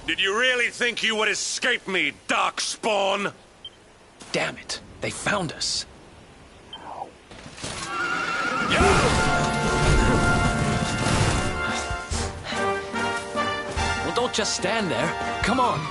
Did you really think you would escape me, Darkspawn? Damn it, they found us. Well, don't just stand there. Come on.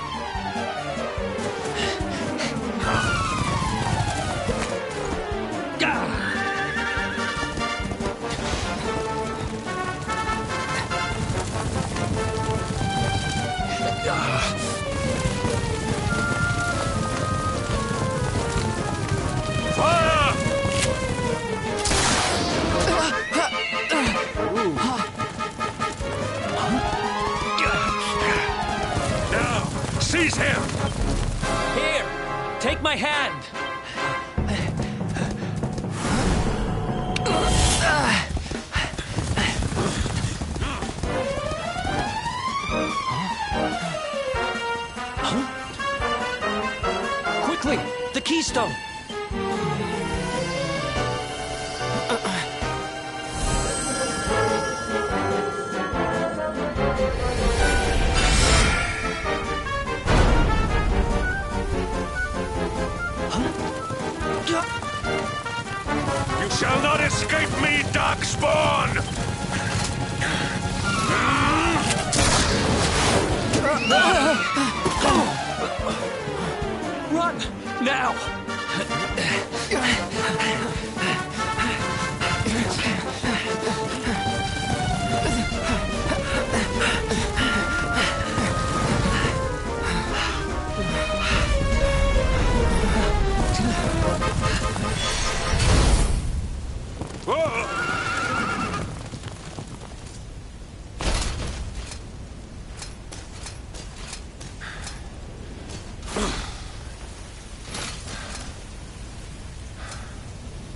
Seize him! Here, take my hand. Quickly, the keystone. You shall not escape me, Darkspawn! Run! Now!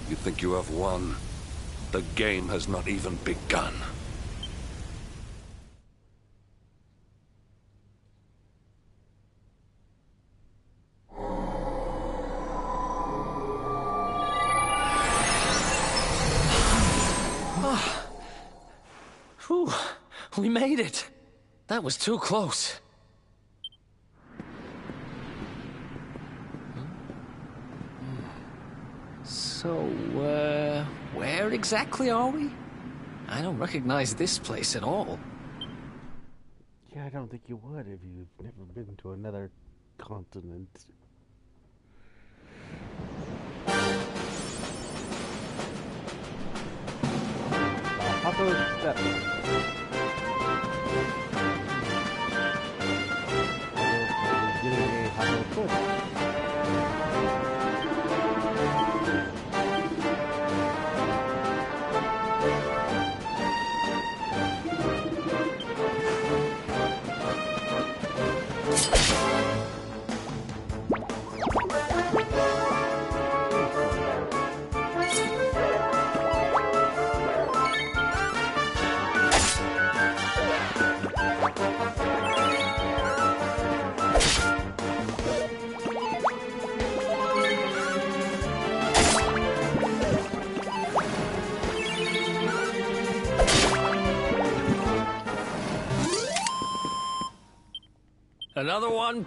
You think you have won? The game has not even begun. Whew, we made it. That was too close. So, where exactly are we? I don't recognize this place at all. Yeah, I don't think you would if you've never been to another continent. How those steps? Getting a hot foot. Another one?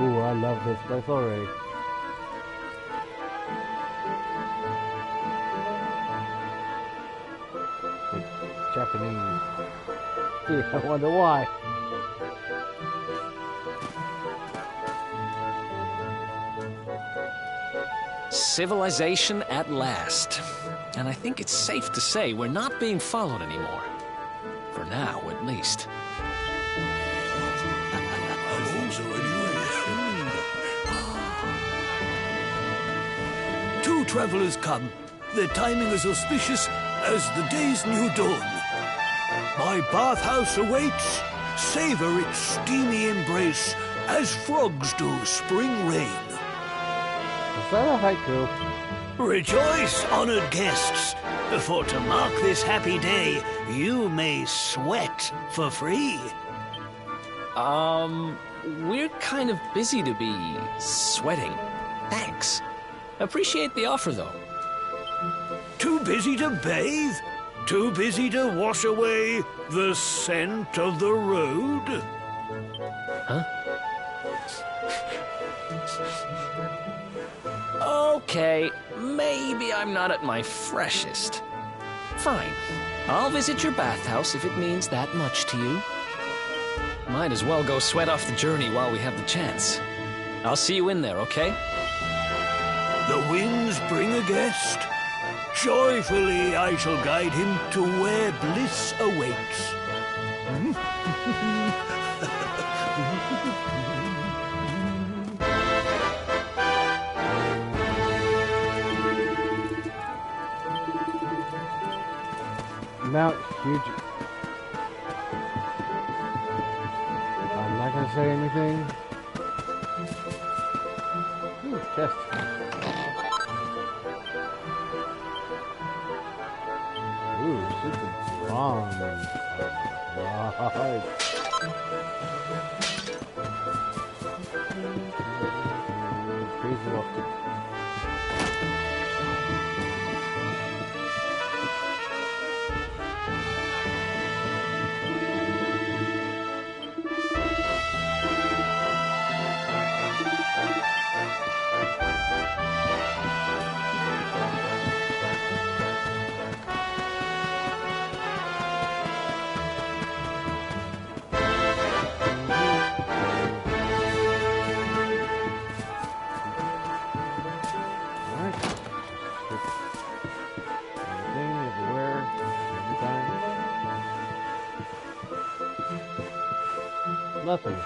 Ooh, I love this place already. It's Japanese. Yeah, I wonder why. Civilization at last. And I think it's safe to say we're not being followed anymore. For now, at least. Two travelers come. Their timing is auspicious as the day's new dawn. My bathhouse awaits. Savor its steamy embrace as frogs do spring rain. Is that a haiku? Rejoice, honored guests, for to mark this happy day, you may sweat for free. We're kind of busy to be sweating. Thanks. Appreciate the offer, though. Too busy to bathe? Too busy to wash away the scent of the road? Huh? Okay, maybe I'm not at my freshest. Fine. I'll visit your bathhouse if it means that much to you. Might as well go sweat off the journey while we have the chance. I'll see you in there, okay? The winds bring a guest. Joyfully I shall guide him to where bliss awaits. Mount Huge. I'm not gonna say anything. Ooh, chest. Ooh, super strong. Right. Crazy walk. Nothing.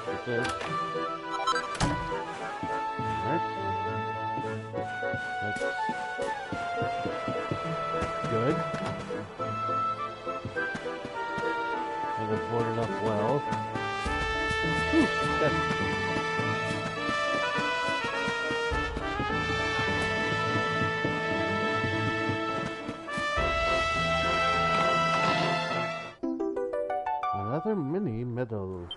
Like this. Right. That's good. And it's boarded up well. Whew, yes. Another mini meadow.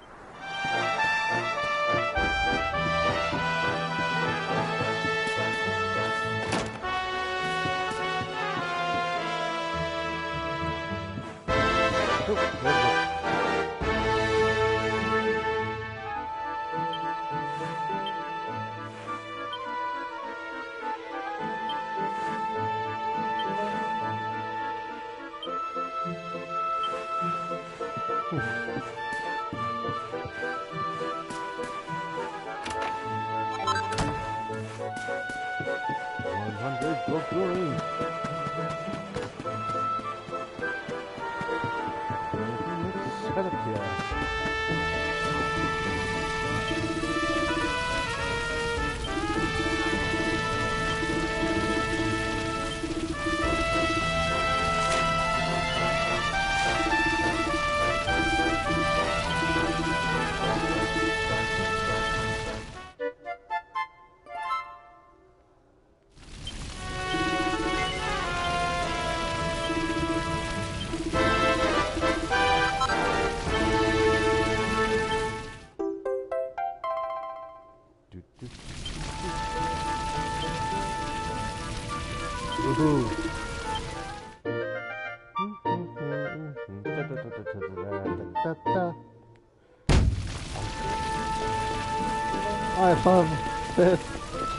I love this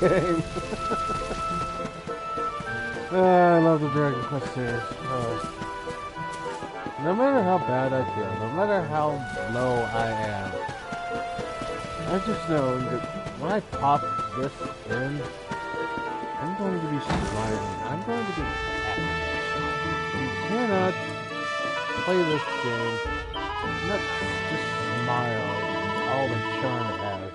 game. I love the Dragon Quest series. No matter how bad I feel, no matter how low I am, I just know that when I pop this in, I'm going to be smiling. I'm going to be happy. You cannot play this game and not just smile at all the charm it has.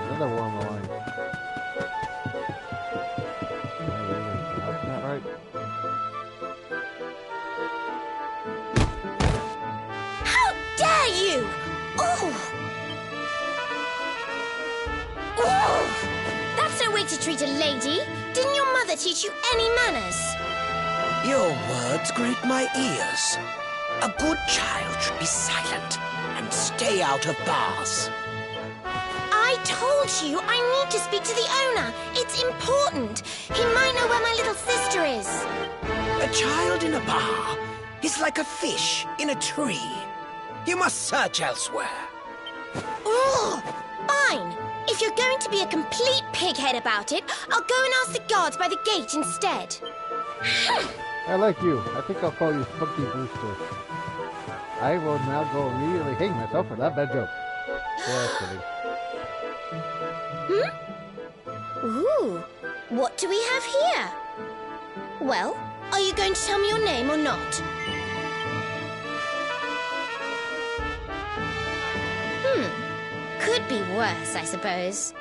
Another one on the line. Not right. How dare you! Oh! Oh! That's no way to treat a lady. Didn't your mother teach you any manners? Your words grate my ears. A good child should be silent and stay out of bars. I told you I need to speak to the owner. It's important. He might know where my little sister is. A child in a bar is like a fish in a tree. You must search elsewhere. Oh, fine. If you're going to be a complete pighead about it, I'll go and ask the guards by the gate instead. I like you. I think I'll call you Spunky Brewster. I will now go immediately hang myself for that bad joke. Just kidding. Ooh, what do we have here? Well, are you going to tell me your name or not? Could be worse, I suppose.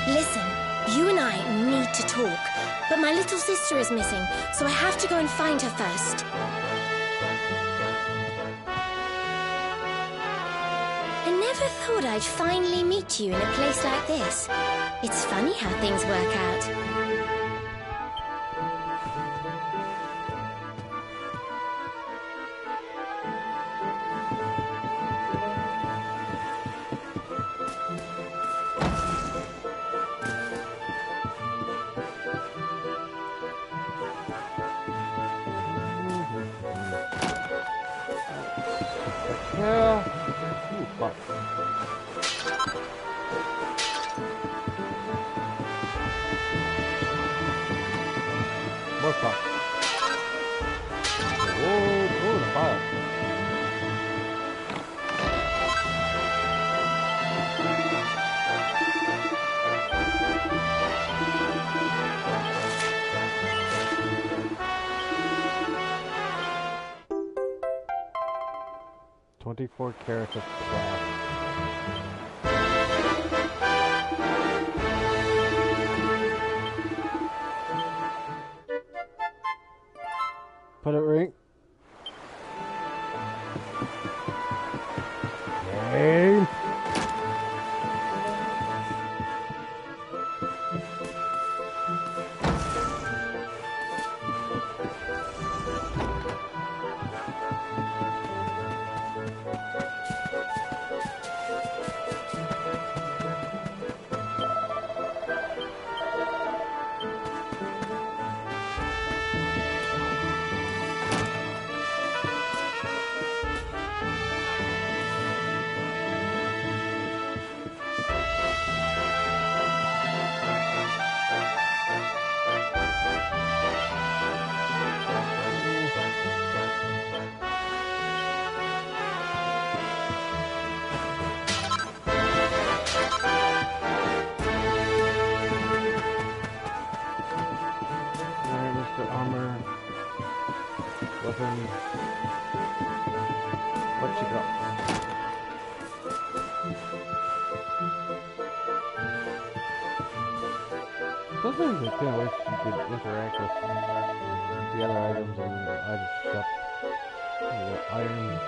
Listen, you and I need to talk, but my little sister is missing, so I have to go and find her first. I never thought I'd finally meet you in a place like this. It's funny how things work out. Yeah. Ooh, fuck. More fuck. Oh, the fire. $24 carats of crap. Put it ring. Game. Armor, weapon. What you got? Sometimes I kind of wish you could interact with the other items in the item shop. Iron.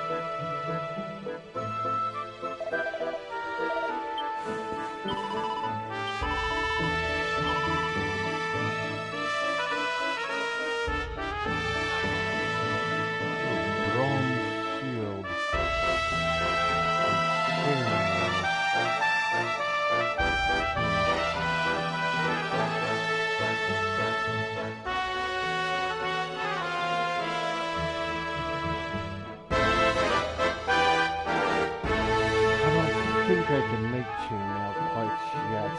Bronze shield. I think I can make chainmail quite yet.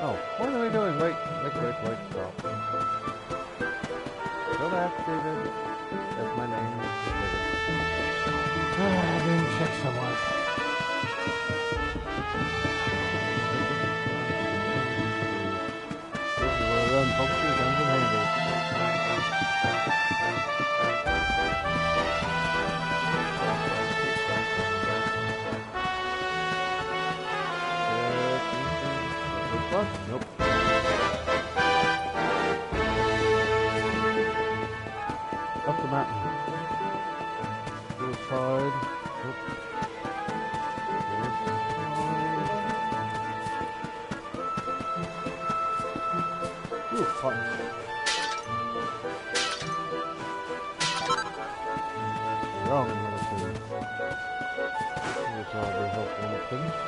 Oh, what are we doing? Wait, stop. Still activated. That's my name. I didn't check somewhere. This is where run folks comes in handy. Nope. Up the mountain. This side. Nope. This side. Ooh, fun. Wrong, I'm gonna say. This will be helpful in the finish.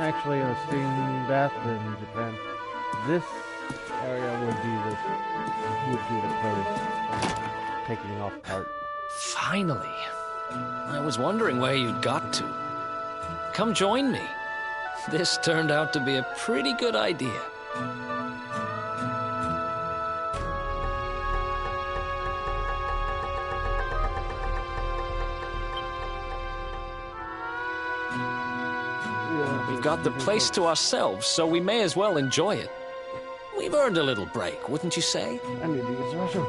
Actually, in a steam bath in Japan, this area would be the clothes taking off part. Finally. I was wondering where you'd got to. Come join me. This turned out to be a pretty good idea. We've got the place to ourselves, so we may as well enjoy it. We've earned a little break, wouldn't you say? I need to use the restroom.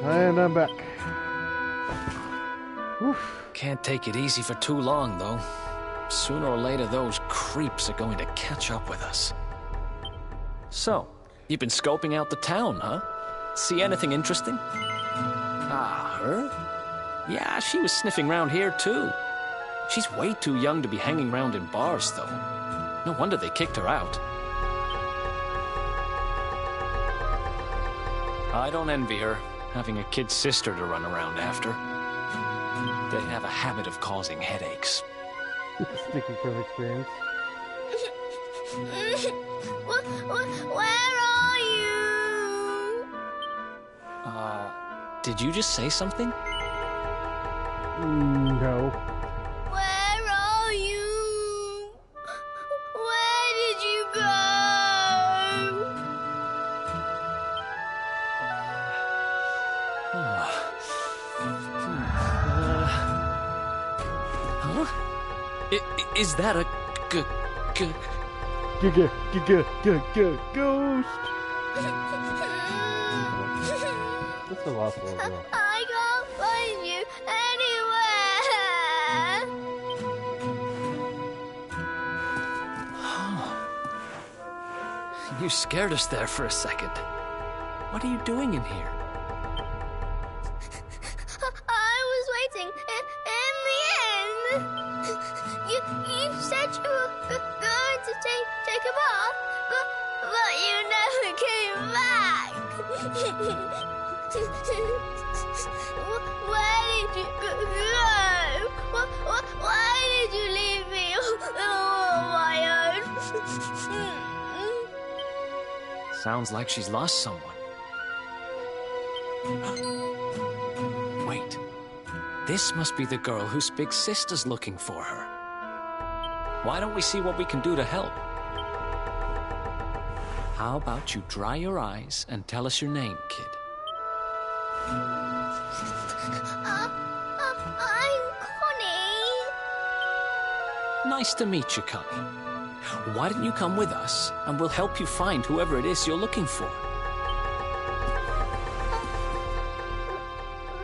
And I'm back. Oof. Can't take it easy for too long, though. Sooner or later, those creeps are going to catch up with us. So, you've been scoping out the town, huh? See anything interesting? Ah, her? Yeah, she was sniffing around here, too. She's way too young to be hanging around in bars, though. No wonder they kicked her out. I don't envy her, having a kid sister to run around after. They have a habit of causing headaches. Speaking from experience. Where are you? Did you just say something? No. Where are you? Where did you go? Huh? Is that a Ghost. That's a lost little girl. I can't find you anywhere. You scared us there for a second. What are you doing in here? I was waiting in the end. You said you were going to take a bath, but you never came back. Where did you go? Why did you leave me all on my own? Sounds like she's lost someone. Wait. This must be the girl whose big sister's looking for her. Why don't we see what we can do to help? How about you dry your eyes and tell us your name, kid? I'm Connie. Nice to meet you, Connie. Why don't you come with us, and we'll help you find whoever it is you're looking for.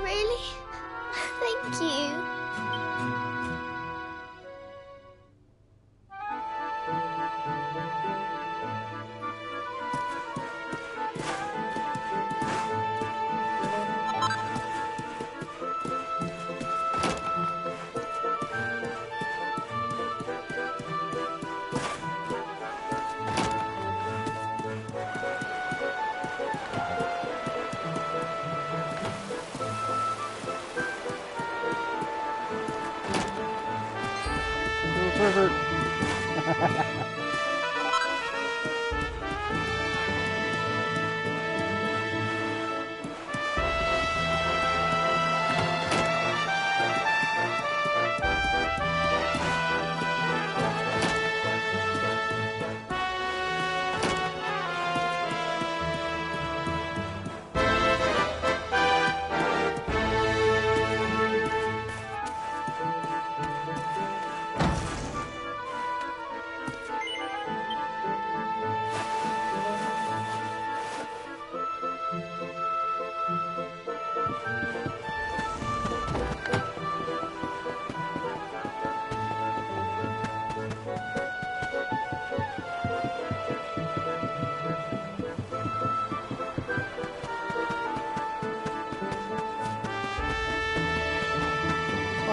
Really? Thank you. Pervert.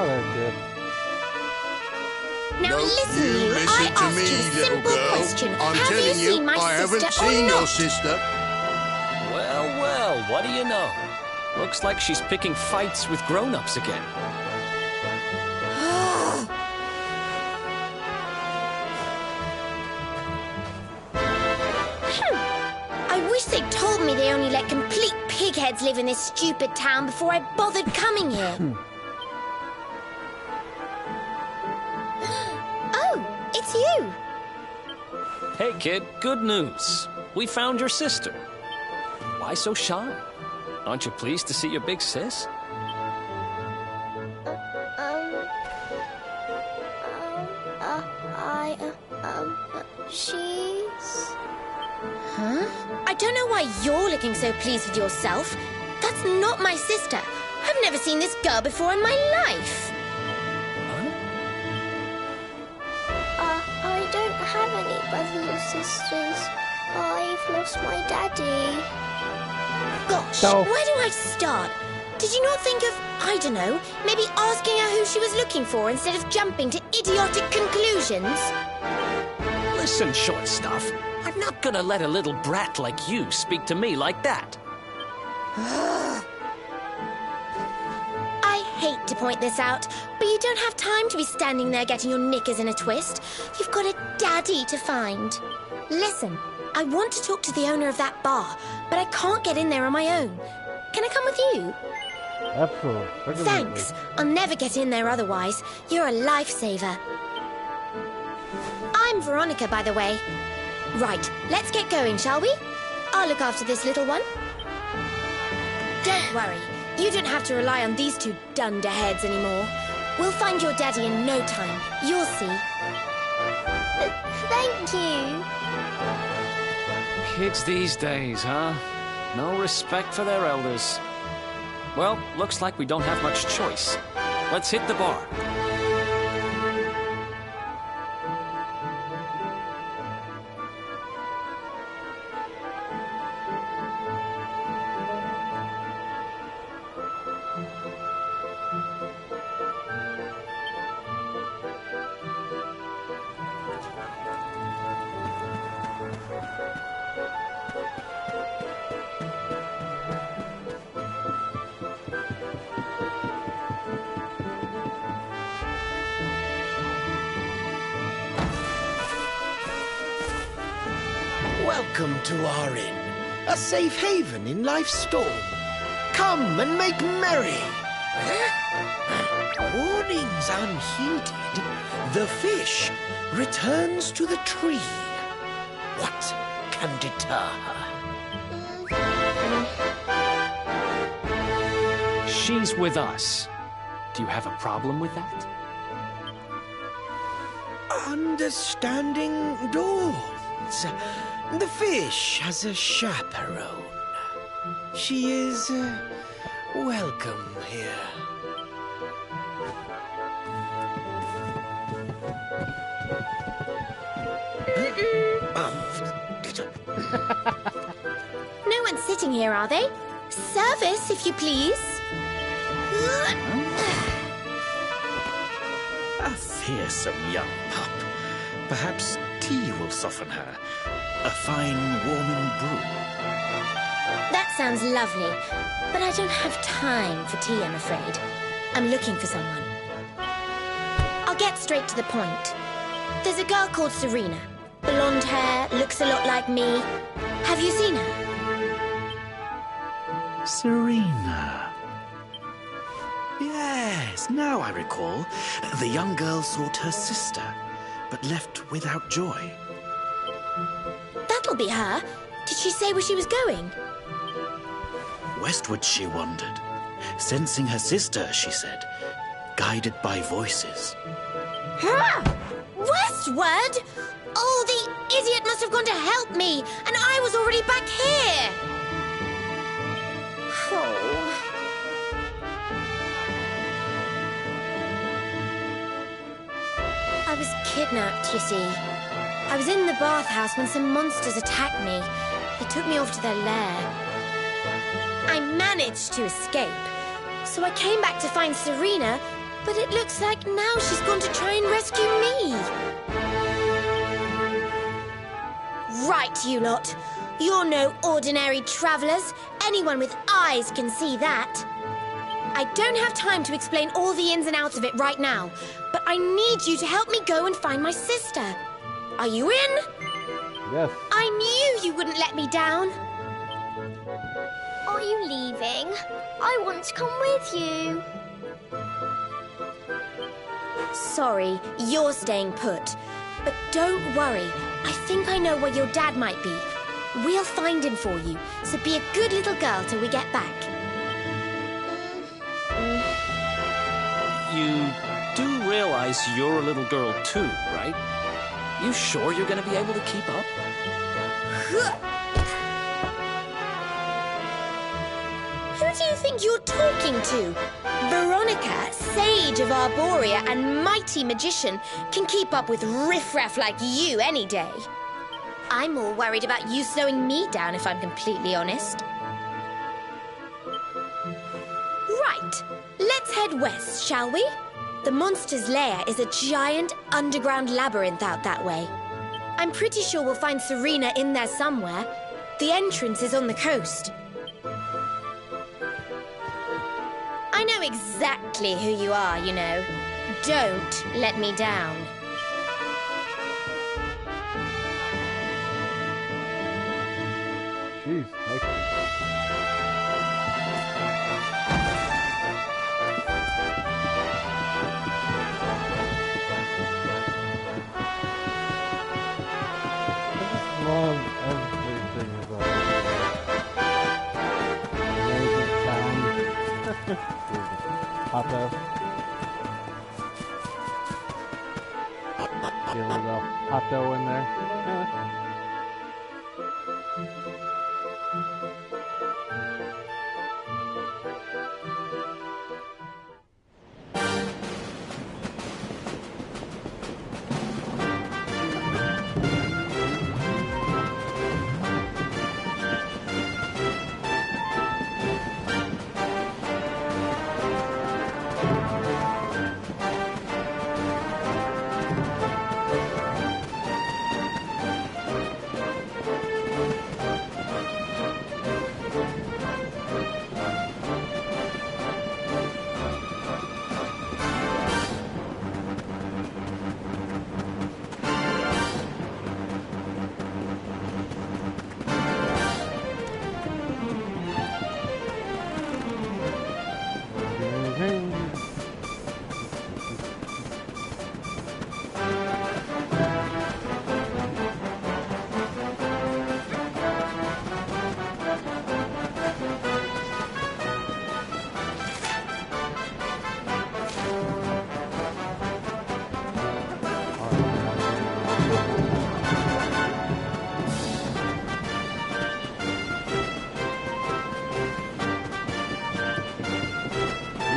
Oh, that's good. Now No, listen, you you. listen I to asked me, you a little simple girl. question. I'm Have you telling seen my I haven't sister or seen your not? sister. Well, well, what do you know? Looks like she's picking fights with grown-ups again. I wish they'd told me they only let complete pigheads live in this stupid town before I bothered coming here. Oh, it's you. Hey, kid, good news. We found your sister. Why so shy? Aren't you pleased to see your big sis? She's... Huh? I don't know why you're looking so pleased with yourself. That's not my sister. I've never seen this girl before in my life. Huh? I don't have any brothers or sisters. I've lost my daddy. Gosh, No. where do I start? Did you not think of, I don't know, maybe asking her who she was looking for instead of jumping to idiotic conclusions? Listen, short stuff. I'm not gonna let a little brat like you speak to me like that. I hate to point this out, but you don't have time to be standing there getting your knickers in a twist. You've got a daddy to find. Listen, I want to talk to the owner of that bar, but I can't get in there on my own. Can I come with you? Absolutely. Thanks. I'll never get in there otherwise. You're a lifesaver. I'm Veronica, by the way. Right, let's get going, shall we? I'll look after this little one. Don't worry. You don't have to rely on these two dunderheads anymore. We'll find your daddy in no time. You'll see. Thank you. Kids these days, huh? No respect for their elders. Well, looks like we don't have much choice. Let's hit the bar. Welcome to our inn, a safe haven in life's storm. Come and make merry. Warnings unheeded, the fish returns to the tree. What can deter her? She's with us. Do you have a problem with that? Understanding dawns. The fish has a chaperone. She is welcome here. No one's sitting here, are they? Service, if you please. A fearsome young pup. Perhaps tea will soften her. A fine warming brew. That sounds lovely, but I don't have time for tea, I'm afraid. I'm looking for someone. I'll get straight to the point. There's a girl called Serena. Blonde hair, looks a lot like me. Have you seen her? Serena. Yes, now I recall. The young girl sought her sister, but left without joy. That'll be her. Did she say where she was going? Westward she wandered, sensing her sister, she said, guided by voices. Westward? Oh, the idiot must have gone to help me, and I was already back here. Oh. I was kidnapped, you see. I was in the bathhouse when some monsters attacked me. They took me off to their lair. I managed to escape, so I came back to find Serena, But it looks like now she's gone to try and rescue me. Right, you lot. You're no ordinary travellers. Anyone with eyes can see that. I don't have time to explain all the ins and outs of it right now, but I need you to help me go and find my sister. Are you in? Yes. I knew you wouldn't let me down. Are you leaving? I want to come with you. Sorry, you're staying put. But don't worry. I think I know where your dad might be. We'll find him for you, so be a good little girl till we get back. You do realize you're a little girl too, right? You sure you're gonna be able to keep up? Who do you think you're talking to? Veronica, sage of Arborea and mighty magician, can keep up with riffraff like you any day. I'm more worried about you slowing me down, if I'm completely honest. Right, let's head west, shall we? The monster's lair is a giant underground labyrinth out that way. I'm pretty sure we'll find Serena in there somewhere. The entrance is on the coast. I know exactly who you are, you know. Don't let me down. Jeez, thank you. I love everything about it. Amazing sound. Otto. Get a little Otto in there.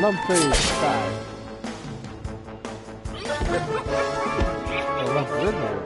Lumpy style. Oh, that's good there.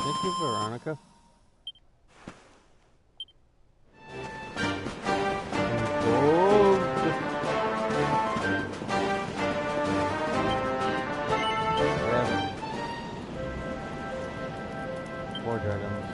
Thank you, Veronica. Gold. Yeah. Forge items.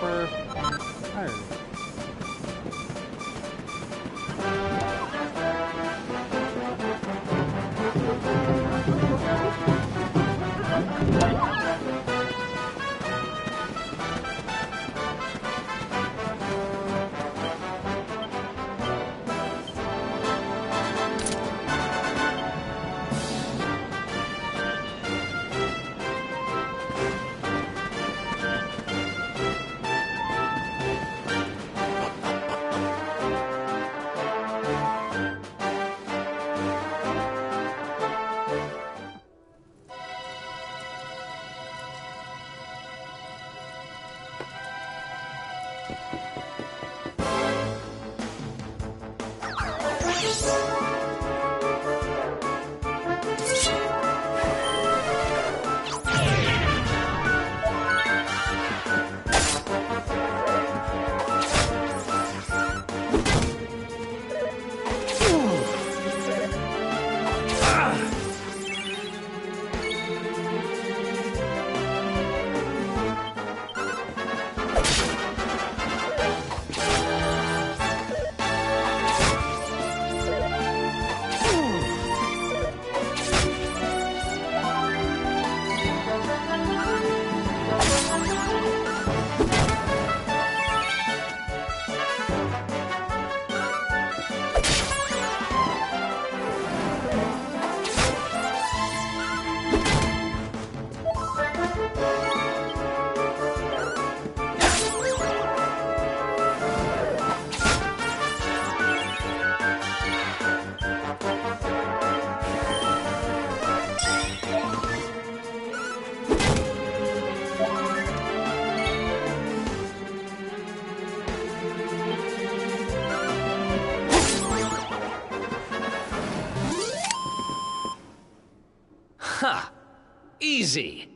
for irony. Ha! Easy.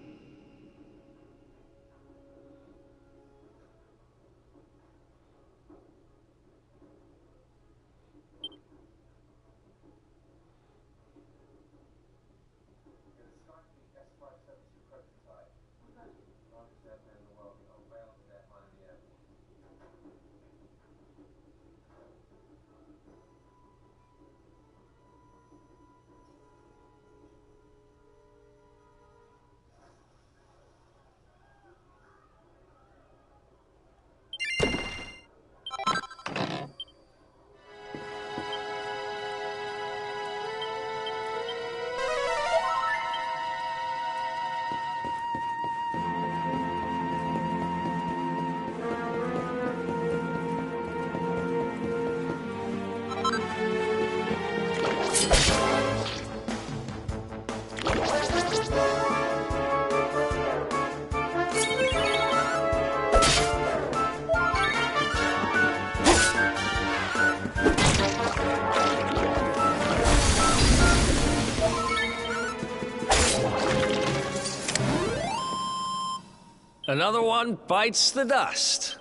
Another one bites the dust.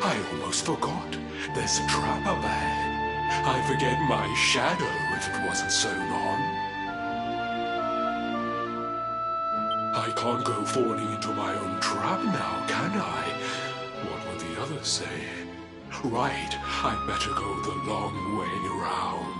I almost forgot. There's a trap up ahead. I forget my shadow if it wasn't sewn on. I can't go falling into my own trap now, can I? What will the others say? Right, I'd better go the long way around.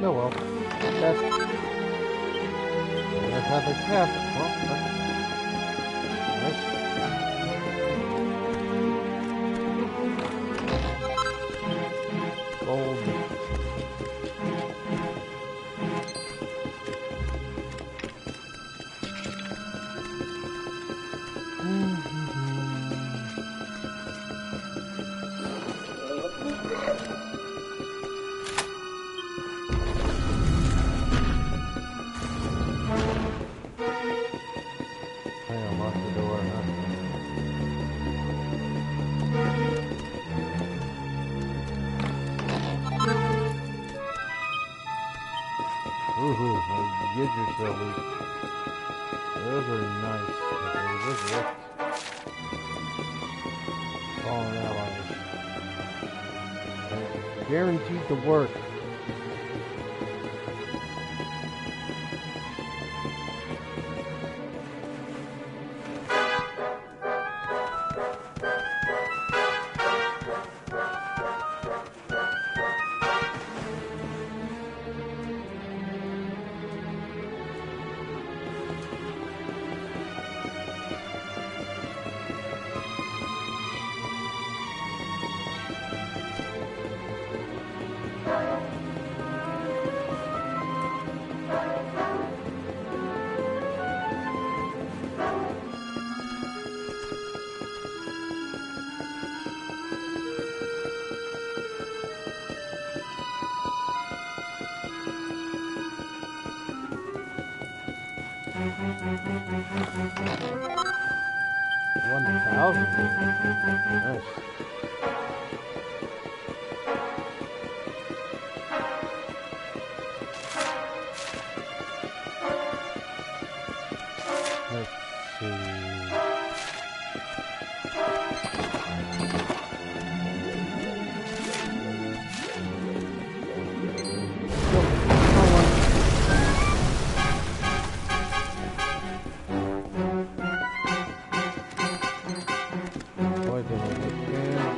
Oh well. That's how they have. Well, nice. Gold. Ooh, get yourself loose. Those are nice. Those are falling out on us. Guaranteed to work. Nice. Let's see. Boy, did I look good.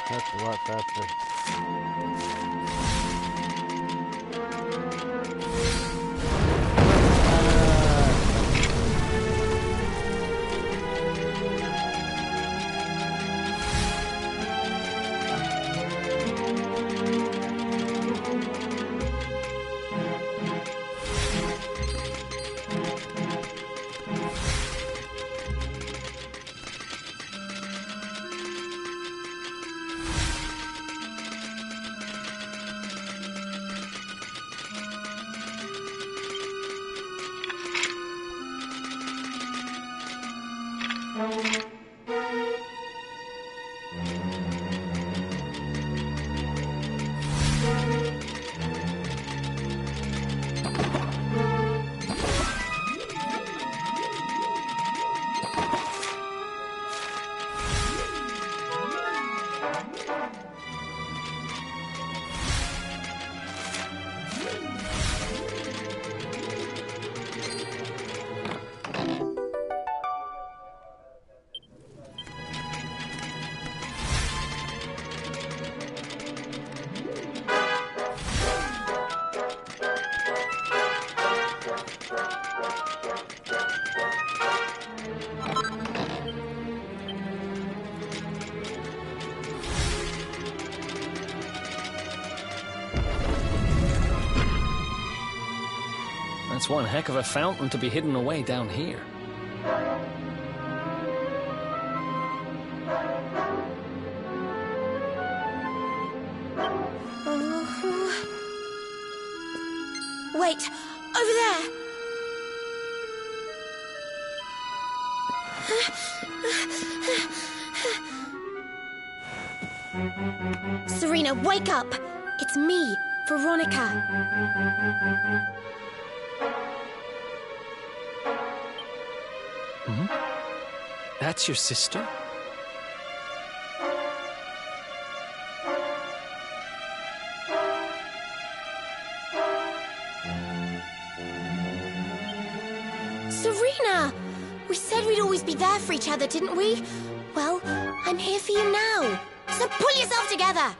That's a lot faster. That's one heck of a fountain to be hidden away down here. Wait, over there. Serena, wake up! It's me, Veronica. That's your sister? Serena! We said we'd always be there for each other, didn't we? Well, I'm here for you now. So pull yourself together!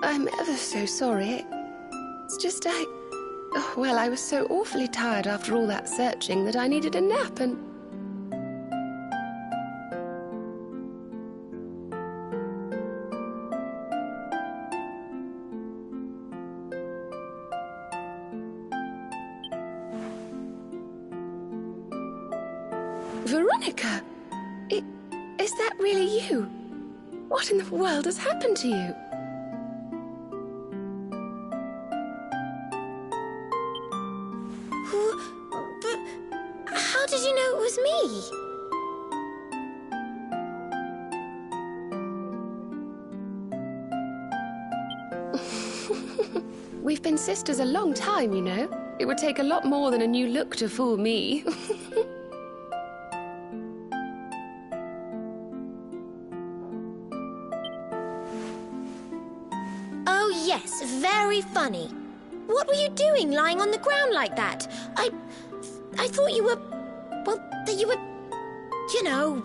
I'm ever so sorry. It's just well, I was so awfully tired after all that searching that I needed a nap and... Veronica! Is that really you? What in the world has happened to you? But how did you know it was me? We've been sisters a long time, you know. It would take a lot more than a new look to fool me. Oh, yes, very funny. What were you doing lying on the ground like that? I thought you were... well, that you were... you know...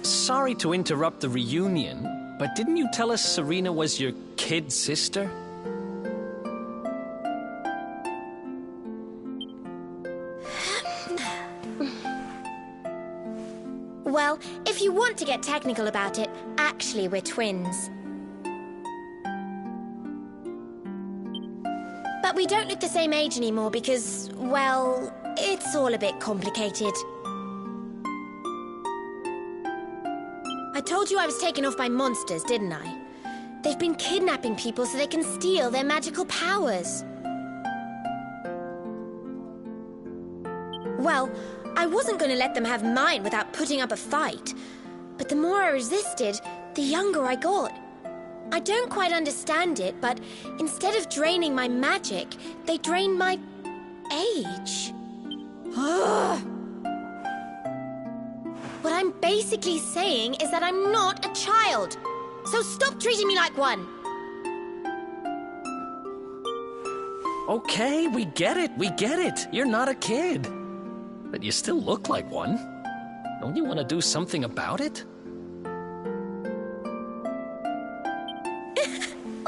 Sorry to interrupt the reunion, but didn't you tell us Serena was your kid sister? Well, if you want to get technical about it, actually we're twins. But we don't look the same age. age anymore because, well, it's all a bit complicated. I told you I was taken off by monsters, didn't I? They've been kidnapping people so they can steal their magical powers. Well, I wasn't going to let them have mine without putting up a fight. But the more I resisted, the younger I got. I don't quite understand it, but instead of draining my magic, they drain my age. Ugh. What I'm basically saying is that I'm not a child. So stop treating me like one. Okay, we get it. You're not a kid. But you still look like one. Don't you want to do something about it?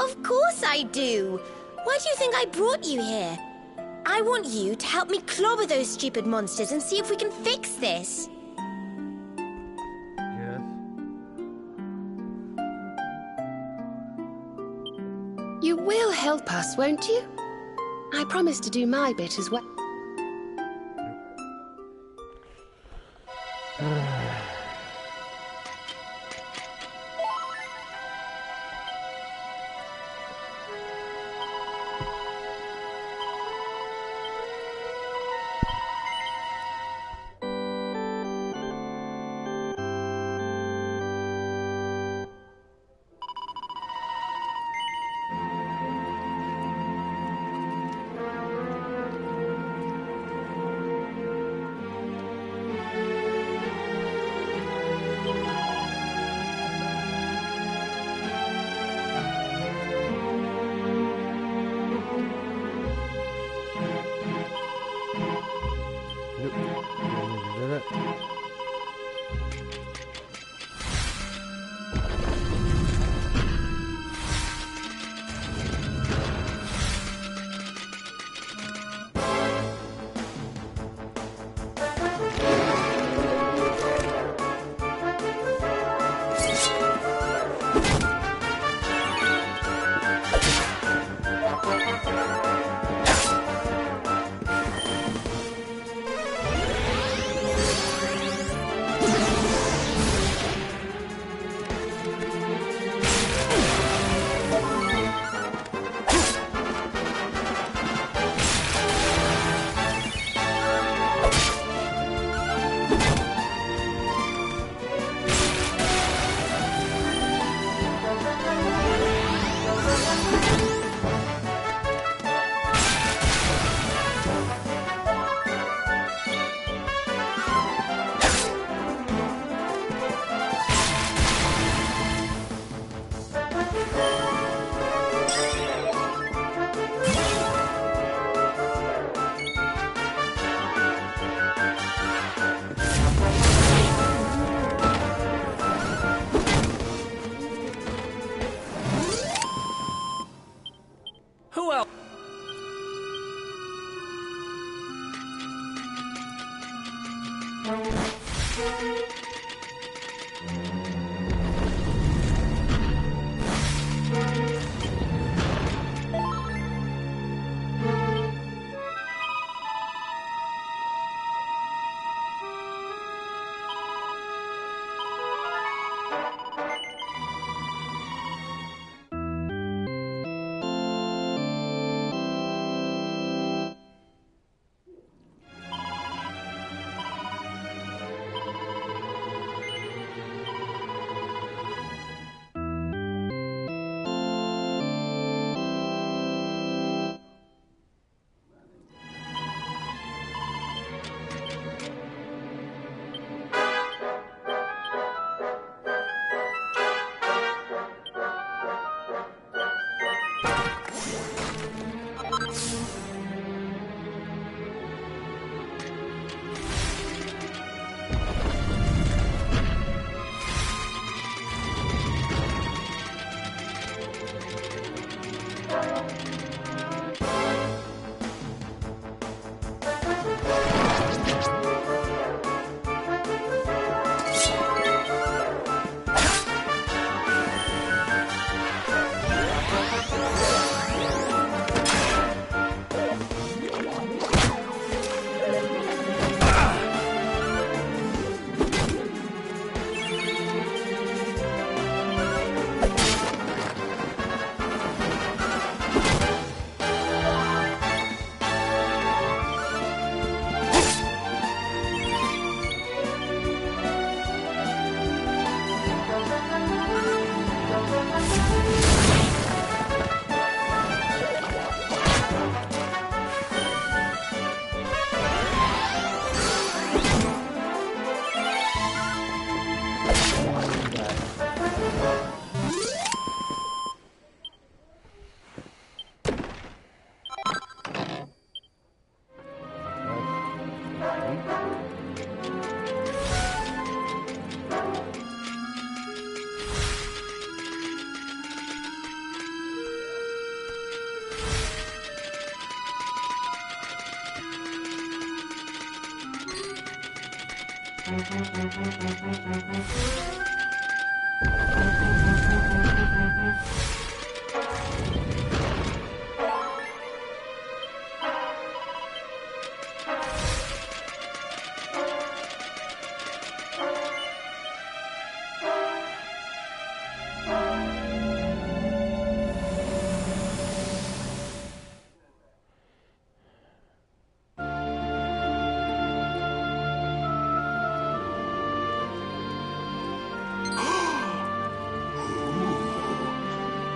Of course I do. Why do you think I brought you here? I want you to help me clobber those stupid monsters and see if we can fix this. Yes. You will help us, won't you? I promise to do my bit as well. Did it? Who else?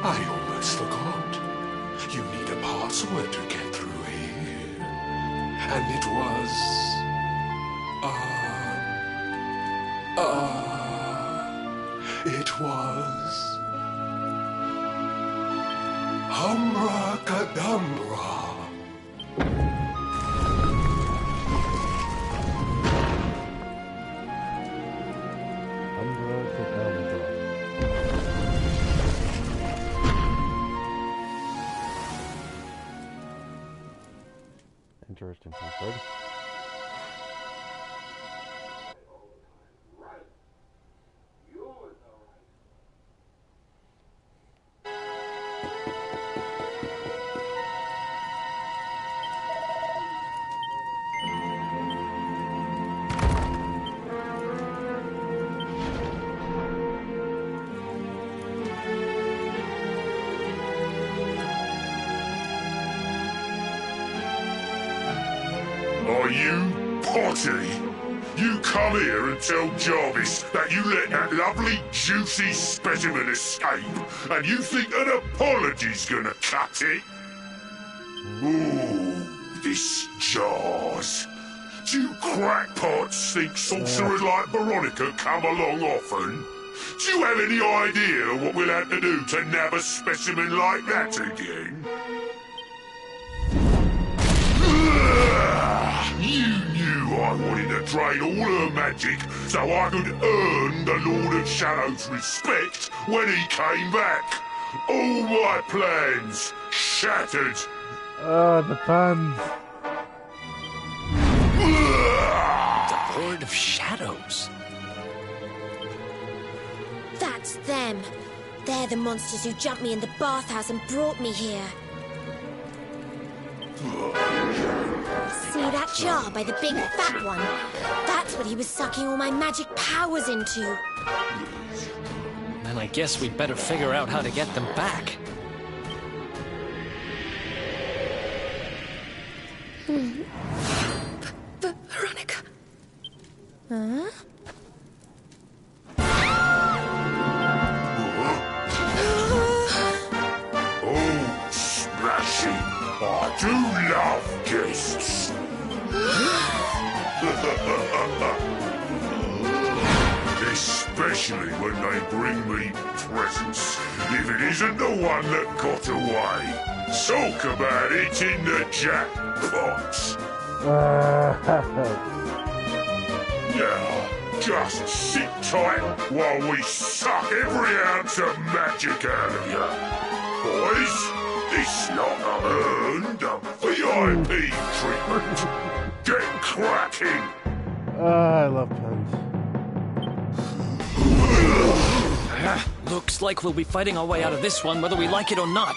I almost forgot. You need a password to get through here. And it was... it was... Humracadabra. Interesting password. Are you potty? You come here and tell Jarvis that you let that lovely, juicy specimen escape, and you think an apology's gonna cut it? Ooh, this jars. Do you crackpots think sorcerers like Veronica come along often? Do you have any idea what we'll have to do to nab a specimen like that again? You knew I wanted to drain all her magic so I could earn the Lord of Shadow's respect when he came back. All my plans shattered. The puns. The Lord of Shadows. That's them. They're the monsters who jumped me in the bathhouse and brought me here. See that jar by the big fat one? That's what he was sucking all my magic powers into. Then I guess we'd better figure out how to get them back. Veronica. Huh? Oh, splashing. I do love guests. Especially when they bring me presents. If it isn't the one that got away. Talk about it in the jackpot. Now, just sit tight while we suck every ounce of magic out of you. Boys, this lot earned a VIP treatment. Get cracking. I love puns. Looks like we'll be fighting our way out of this one, whether we like it or not.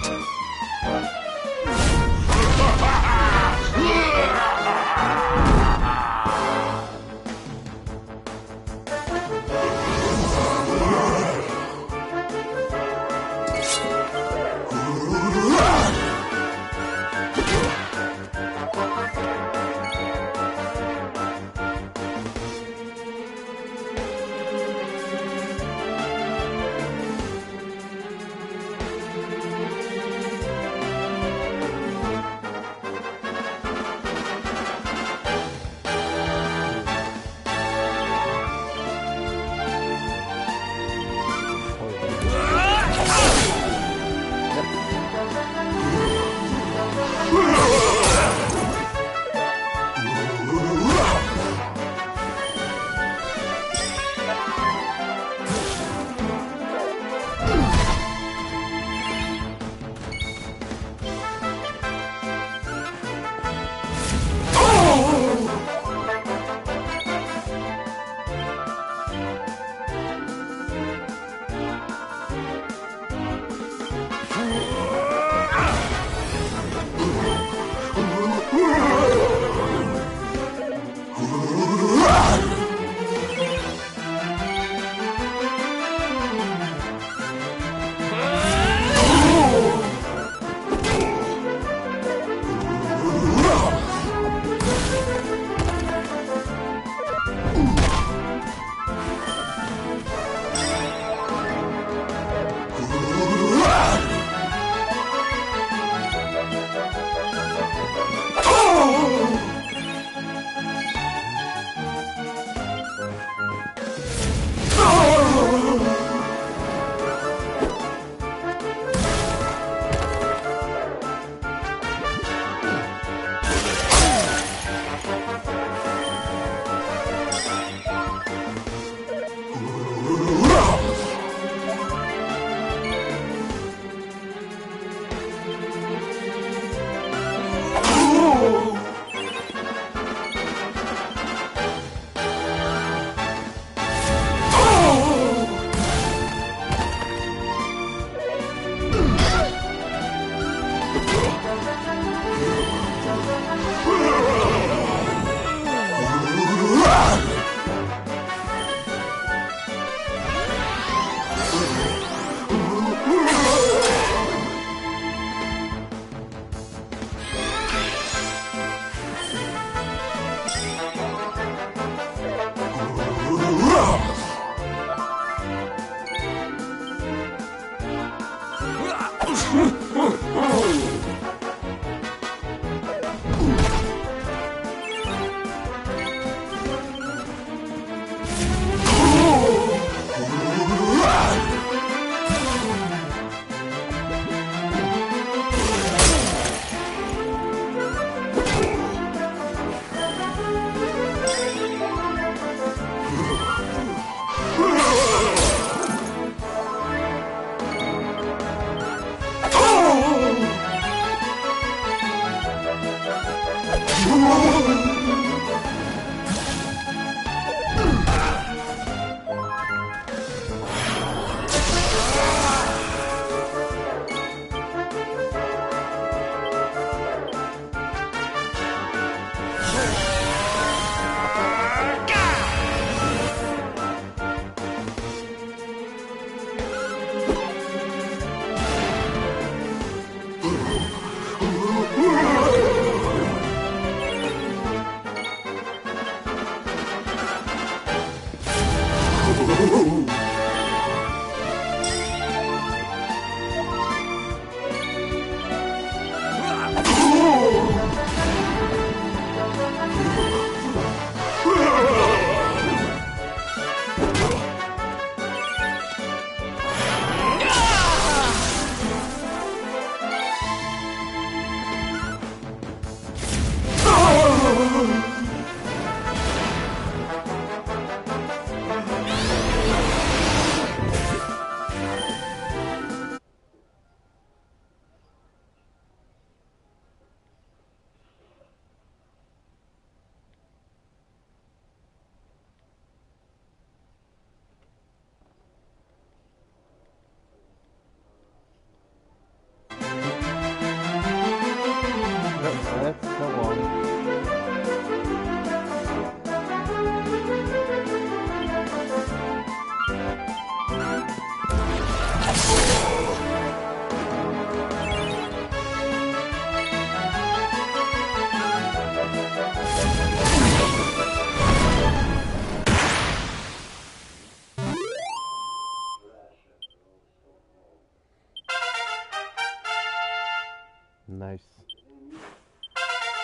Nice.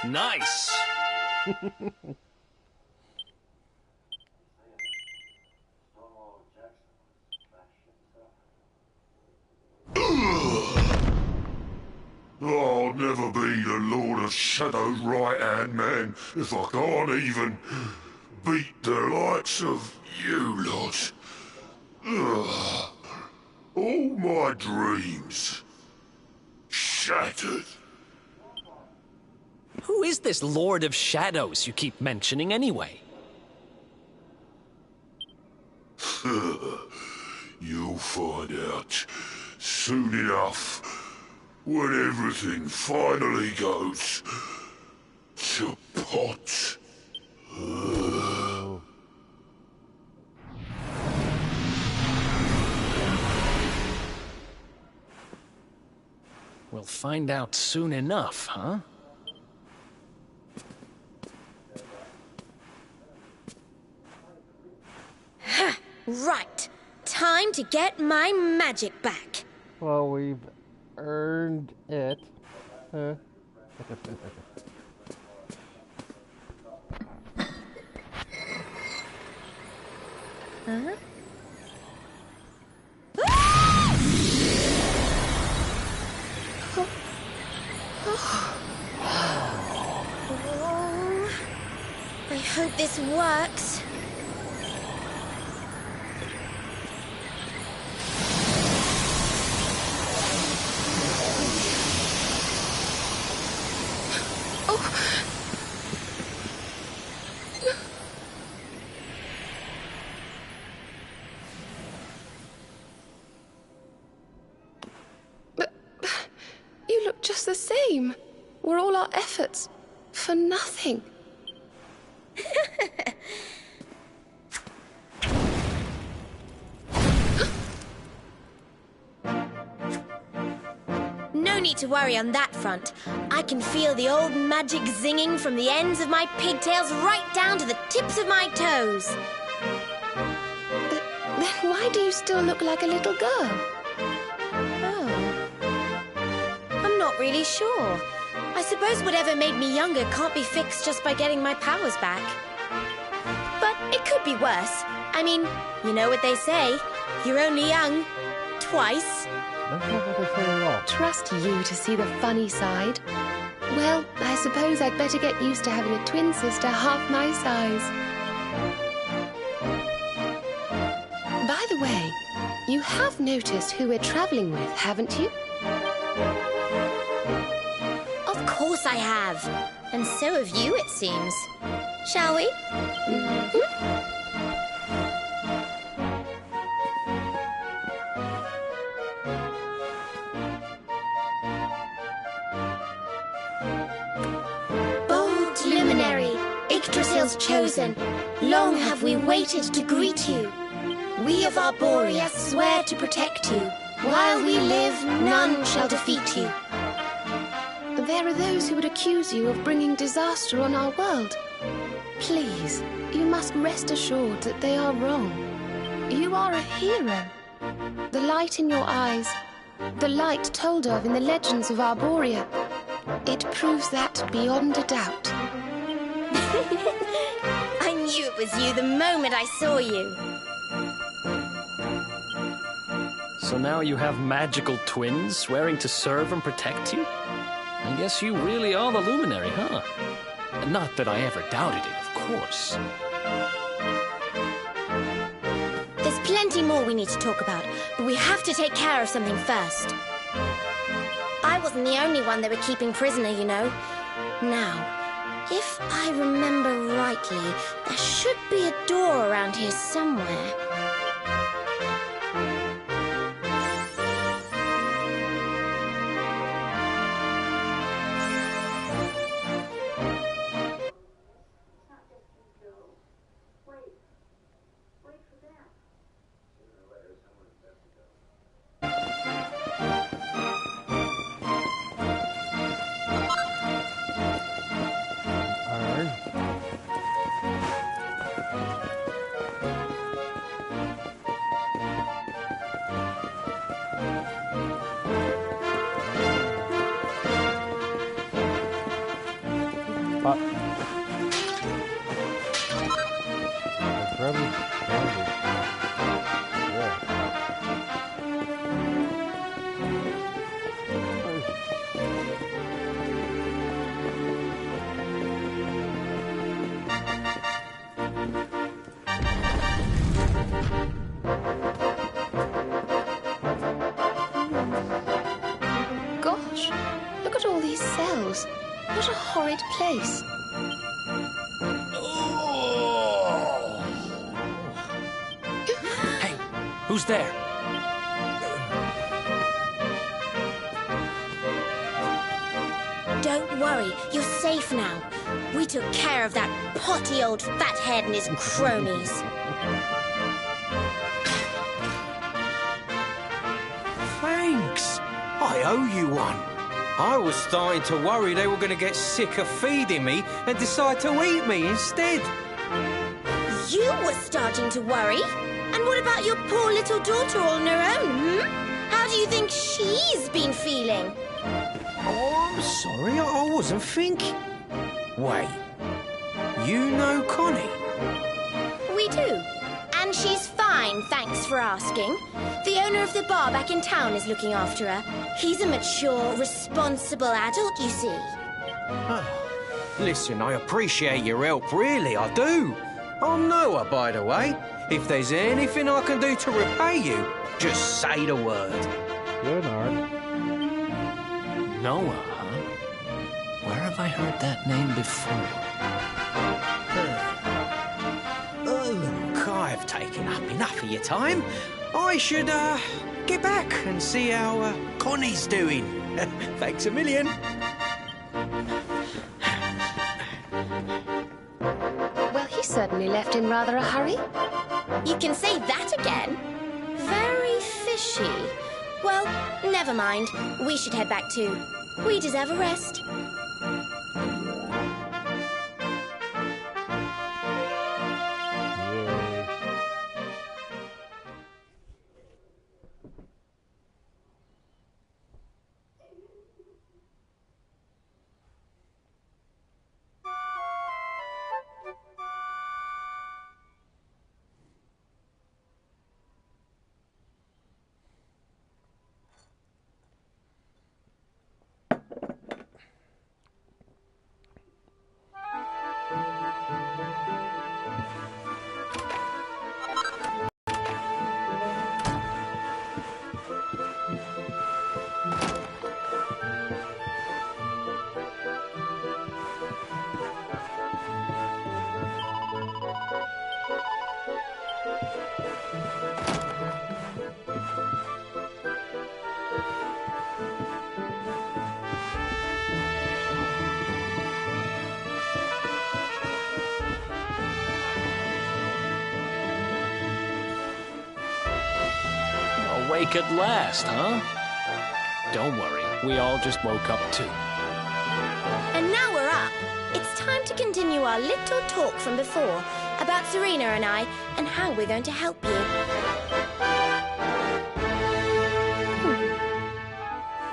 Nice! I'll never be the Lord of Shadow's right-hand man if I can't even beat the likes of you lot. Ugh. All my dreams shattered. Who is this Lord of Shadows you keep mentioning anyway? You'll find out soon enough when everything finally goes to pot. We'll find out soon enough, huh? Right. Time to get my magic back. Well, we've earned it. Huh? Huh? Oh, I hope this works. You look just the same. Were all our efforts for nothing? No need to worry on that front. I can feel the old magic zinging from the ends of my pigtails right down to the tips of my toes. Then why do you still look like a little girl? Oh. I'm not really sure. I suppose whatever made me younger can't be fixed just by getting my powers back. But it could be worse. I mean, you know what they say. You're only young. Twice. That's not what they say at all. Trust you to see the funny side. Well, I suppose I'd better get used to having a twin sister half my size. By the way, you have noticed who we're traveling with, haven't you? Of course I have. And so have you, it seems. Shall we? Bold luminary, Yggdrasil's chosen, long have we waited to greet you. We of Arborea swear to protect you. While we live, none shall defeat you. There are those who would accuse you of bringing disaster on our world. Please, you must rest assured that they are wrong. You are a hero. The light in your eyes, the light told of in the legends of Arborea, it proves that beyond a doubt. I knew it was you the moment I saw you. So now you have magical twins swearing to serve and protect you? I guess you really are the luminary, huh? Not that I ever doubted it, of course. There's plenty more we need to talk about, but we have to take care of something first. I wasn't the only one they were keeping prisoner, you know. Now, if I remember rightly, there should be a door around here somewhere. Gosh, look at all these cells. What a horrid place. Who's there? Don't worry, you're safe now. We took care of that potty old fathead and his cronies. Thanks. I owe you one. I was starting to worry they were going to get sick of feeding me and decide to eat me instead. You were starting to worry? And what about your poor little daughter all on her own, How do you think she's been feeling? Oh, I'm sorry, I wasn't thinking. Wait, you know Connie? We do. And she's fine, thanks for asking. The owner of the bar back in town is looking after her. He's a mature, responsible adult, you see. Listen, I appreciate your help, really, I do. I'm Noah, by the way. If there's anything I can do to repay you, just say the word. Good, Art. Noah, huh? Where have I heard that name before? Look, I've taken up enough of your time. I should, get back and see how, Connie's doing. Thanks a million. Well, he certainly left in rather a hurry. You can say that again. Very fishy. Well, never mind. We should head back too. We deserve a rest. Awake at last, huh? Don't worry, we all just woke up too. And now we're up. It's time to continue our little talk from before about Serena and I and how we're going to help you.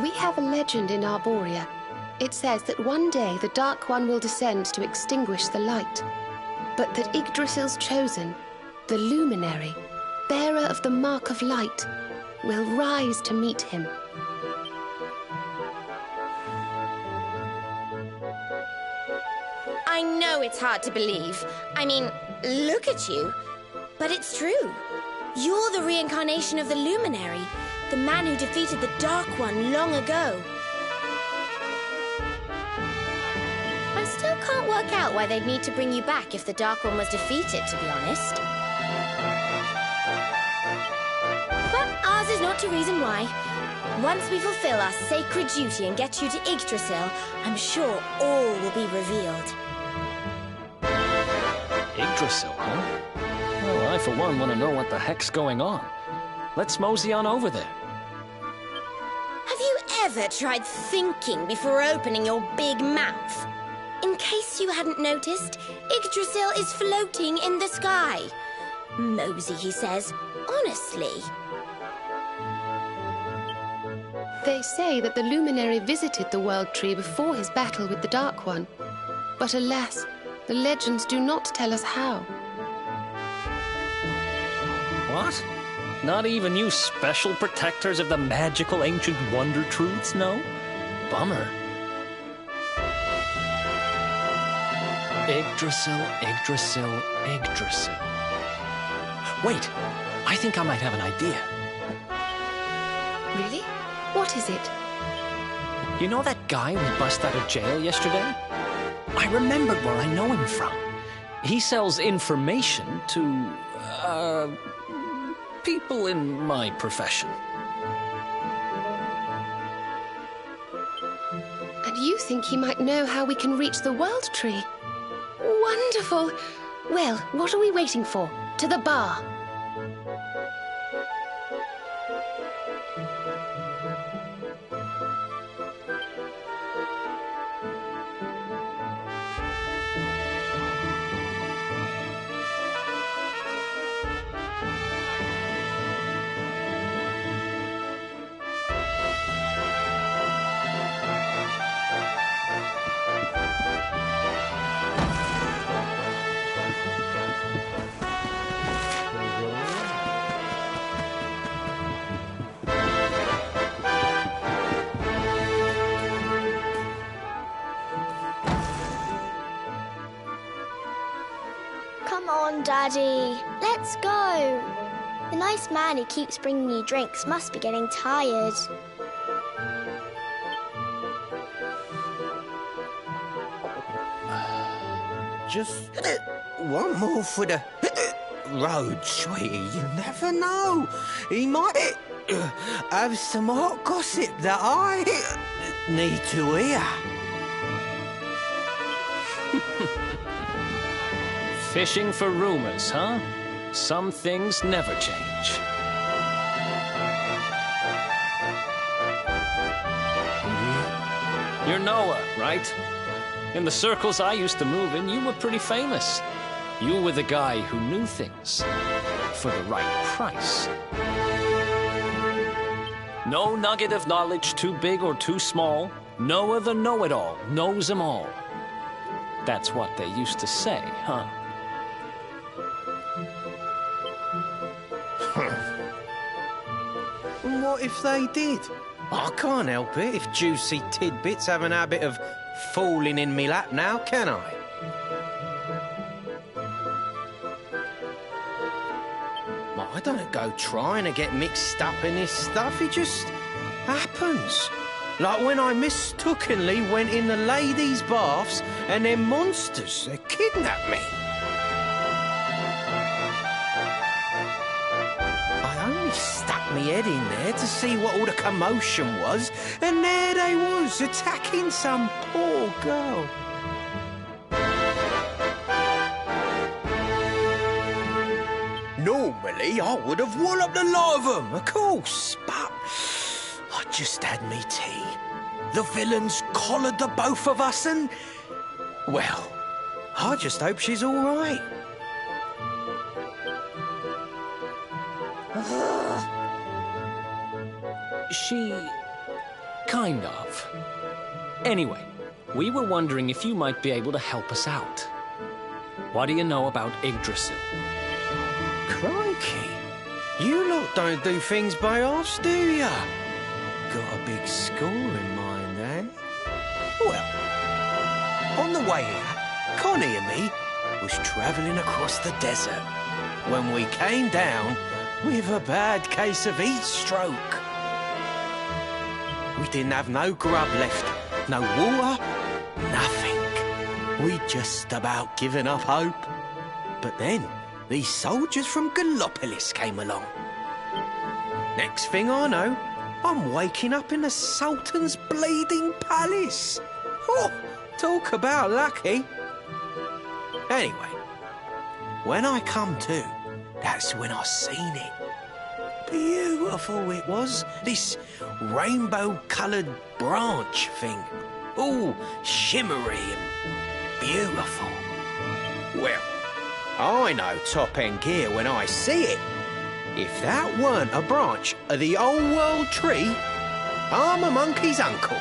We have a legend in Arborea. It says that one day the Dark One will descend to extinguish the light, but that Yggdrasil's chosen, the Luminary, bearer of the Mark of Light, will rise to meet him. I know it's hard to believe. I mean, look at you. But it's true. You're the reincarnation of the Luminary, the man who defeated the Dark One long ago. I still can't work out why they'd need to bring you back if the Dark One was defeated, to be honest. But ours is not to reason why. Once we fulfill our sacred duty and get you to Yggdrasil, I'm sure all will be revealed. Yggdrasil, huh? Well, I for one want to know what the heck's going on. Let's mosey on over there. Have you ever tried thinking before opening your big mouth? In case you hadn't noticed, Yggdrasil is floating in the sky. Mosey, he says. Honestly. They say that the Luminary visited the World Tree before his battle with the Dark One. But alas, the legends do not tell us how. What? Not even you special protectors of the magical ancient wonder truths, no? Bummer. Yggdrasil, Yggdrasil, Yggdrasil. Wait, I think I might have an idea. Really? What is it? You know that guy we bust out of jail yesterday? I remembered where I know him from. He sells information to, people in my profession. And you think he might know how we can reach the World Tree? Wonderful! Well, what are we waiting for? To the bar. Come on, Daddy. Let's go. The nice man who keeps bringing you drinks must be getting tired. Just one more for the road, sweetie. You never know. He might have some hot gossip that I need to hear. Fishing for rumors, huh? Some things never change. You're Noah, right? In the circles I used to move in, you were pretty famous. You were the guy who knew things for the right price. No nugget of knowledge too big or too small. Noah the know-it-all knows them all. That's what they used to say, huh? What if they did? I can't help it if juicy tidbits have an habit of falling in me lap now, can I? I don't go trying to get mixed up in this stuff, it just happens. Like when I mistakenly went in the ladies' baths and them monsters, they kidnapped me. Stuck me head in there to see what all the commotion was, and there they was, attacking some poor girl. Normally, I would have walloped the lot of them, of course, but I just had me tea. The villains collared the both of us and, well, I just hope she's all right. She... kind of. Anyway, we were wondering if you might be able to help us out. What do you know about Yggdrasil? Crikey. You lot don't do things by halves, do ya? Got a big score in mind, eh? Well, on the way here, Connie and me was travelling across the desert when we came down with a bad case of heat stroke. We didn't have no grub left, no water, nothing. We'd just about given up hope. But then, these soldiers from Gallopolis came along. Next thing I know, I'm waking up in the Sultan's bleeding palace. Oh, talk about lucky. Anyway, when I come to, that's when I seen it. Beautiful it was, this rainbow-coloured branch thing. All shimmery and beautiful. Well, I know top-end gear when I see it. If that weren't a branch of the old world tree, I'm a monkey's uncle.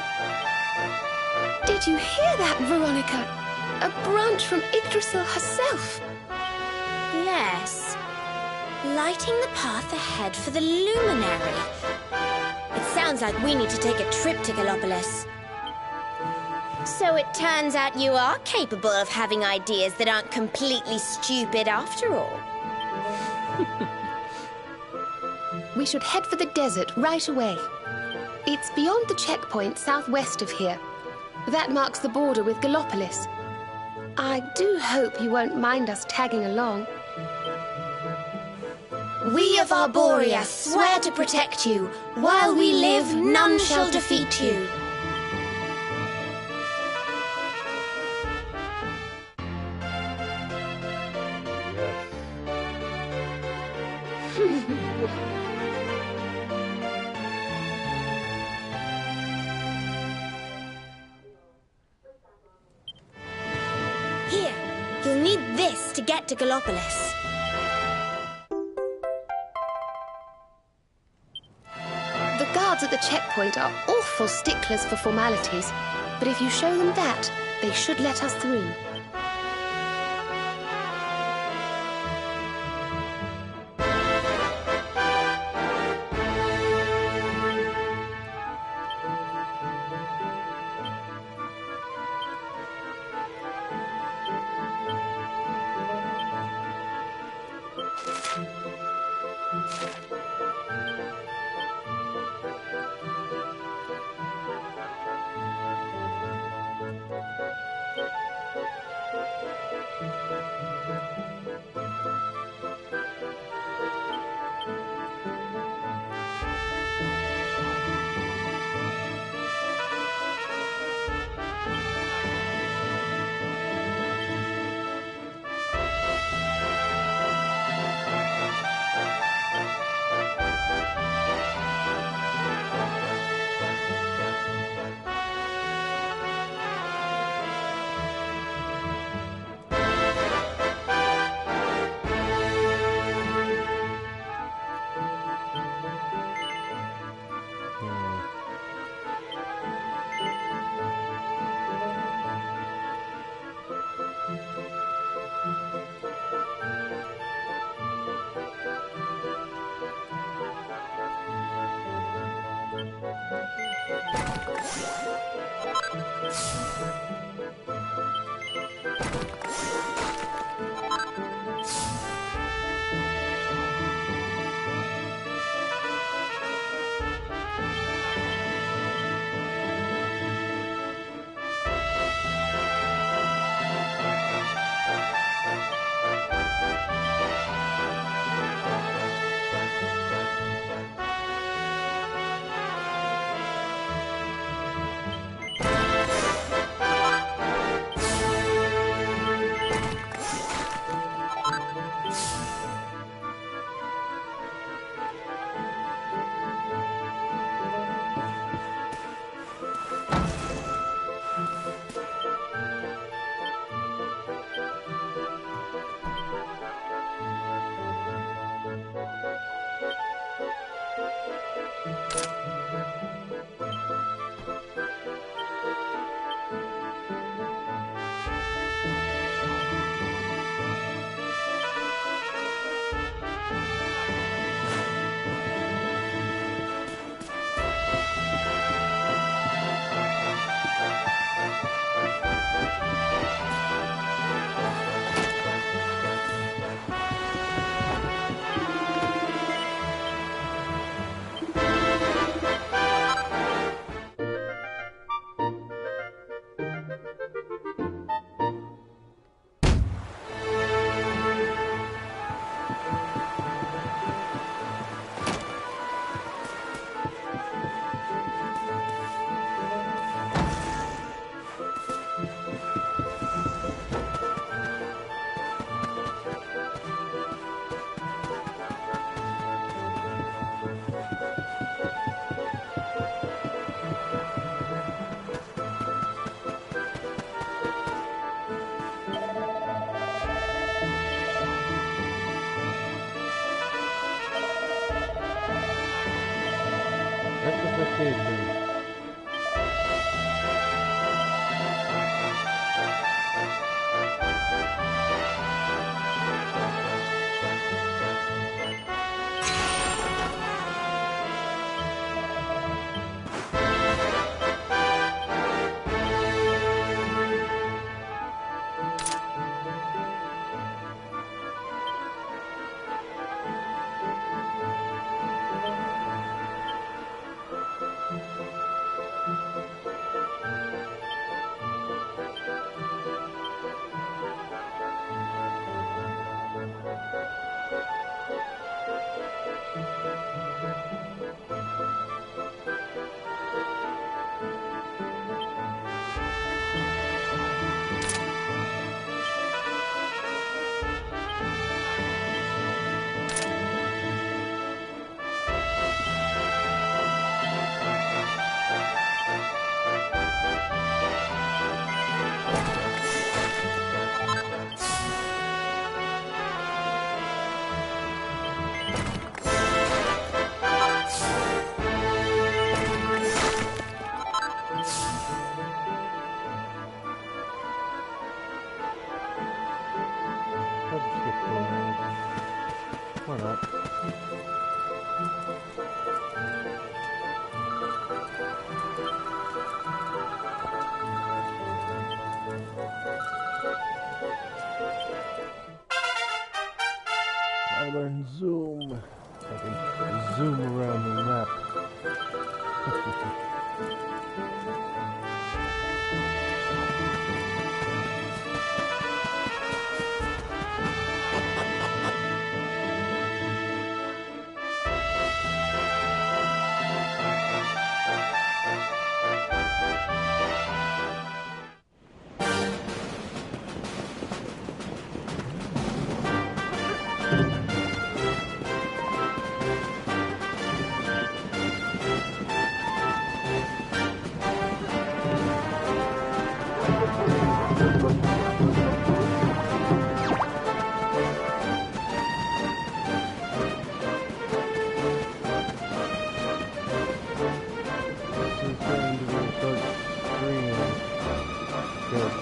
Did you hear that, Veronica? A branch from Yggdrasil herself. Yes. Lighting the path ahead for the luminary. It sounds like we need to take a trip to Gallopolis. So it turns out you are capable of having ideas that aren't completely stupid after all. We should head for the desert right away. It's beyond the checkpoint southwest of here. That marks the border with Gallopolis. I do hope you won't mind us tagging along. We of Arborea swear to protect you. While we live, none shall defeat you. Here, you'll need this to get to Gallopolis. The guards at the checkpoint are awful sticklers for formalities, but if you show them that, they should let us through. Rectification. zoom around the map.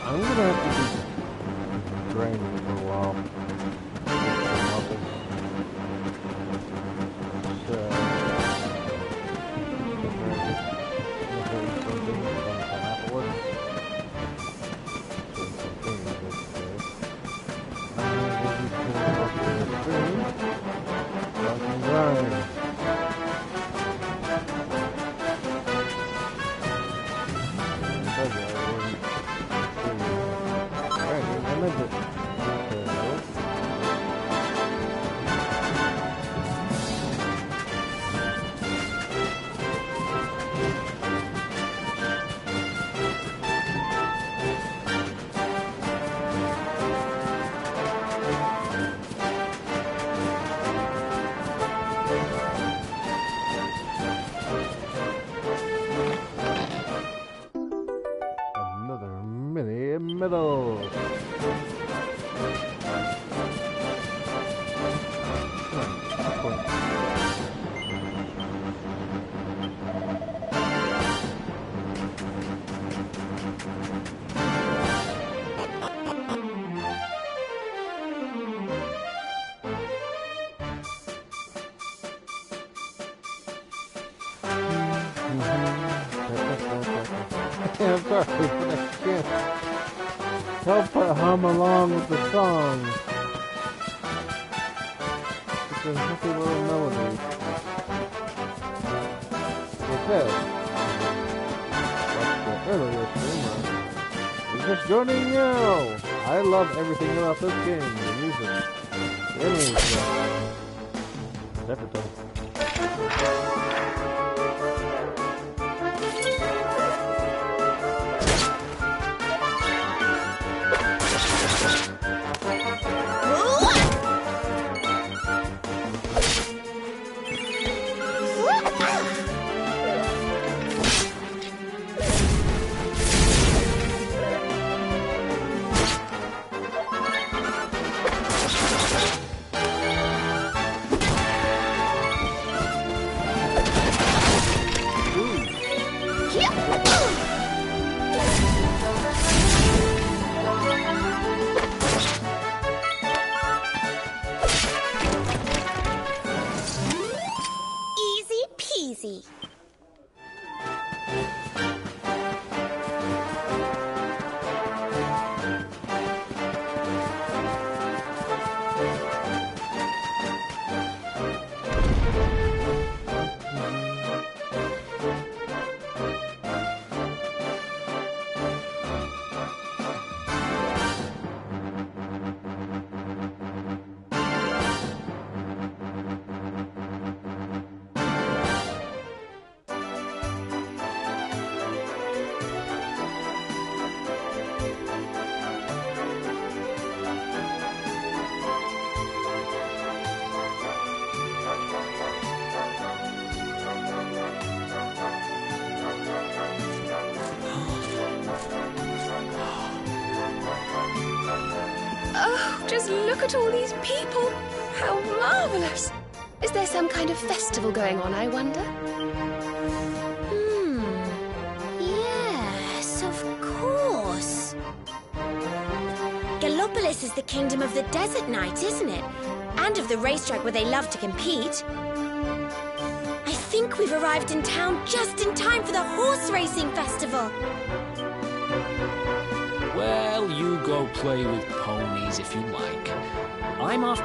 I'm gonna have to be draining for a while. Middle. I'm sorry for that shit. Help her hum along with the song. It's a happy little melody. Okay. Like the earlier streamer. We're just joining now. I love everything about this game. The music. The enemies. Everything. Just look at all these people. How marvelous. Is there some kind of festival going on, I wonder? Yes, of course. Gallopolis is the kingdom of the desert knight, isn't it? And of the racetrack where they love to compete. I think we've arrived in town just in time for the horse racing festival. Well, you go play with ponies if you like. I'm off.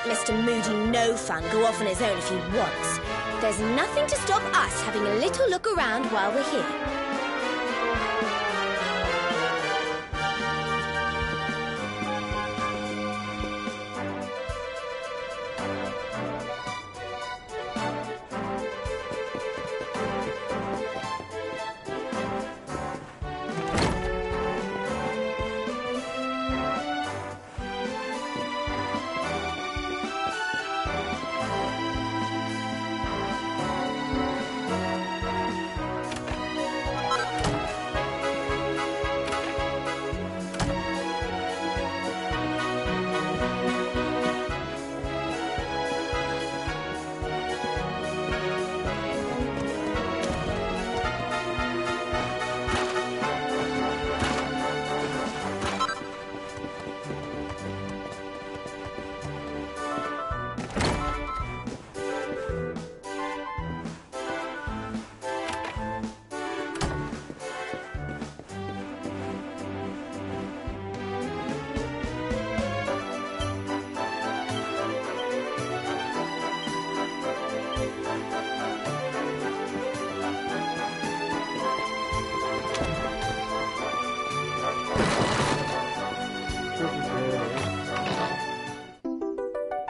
Mr. Moody No Fun go off on his own if he wants. There's nothing to stop us having a little look around while we're here.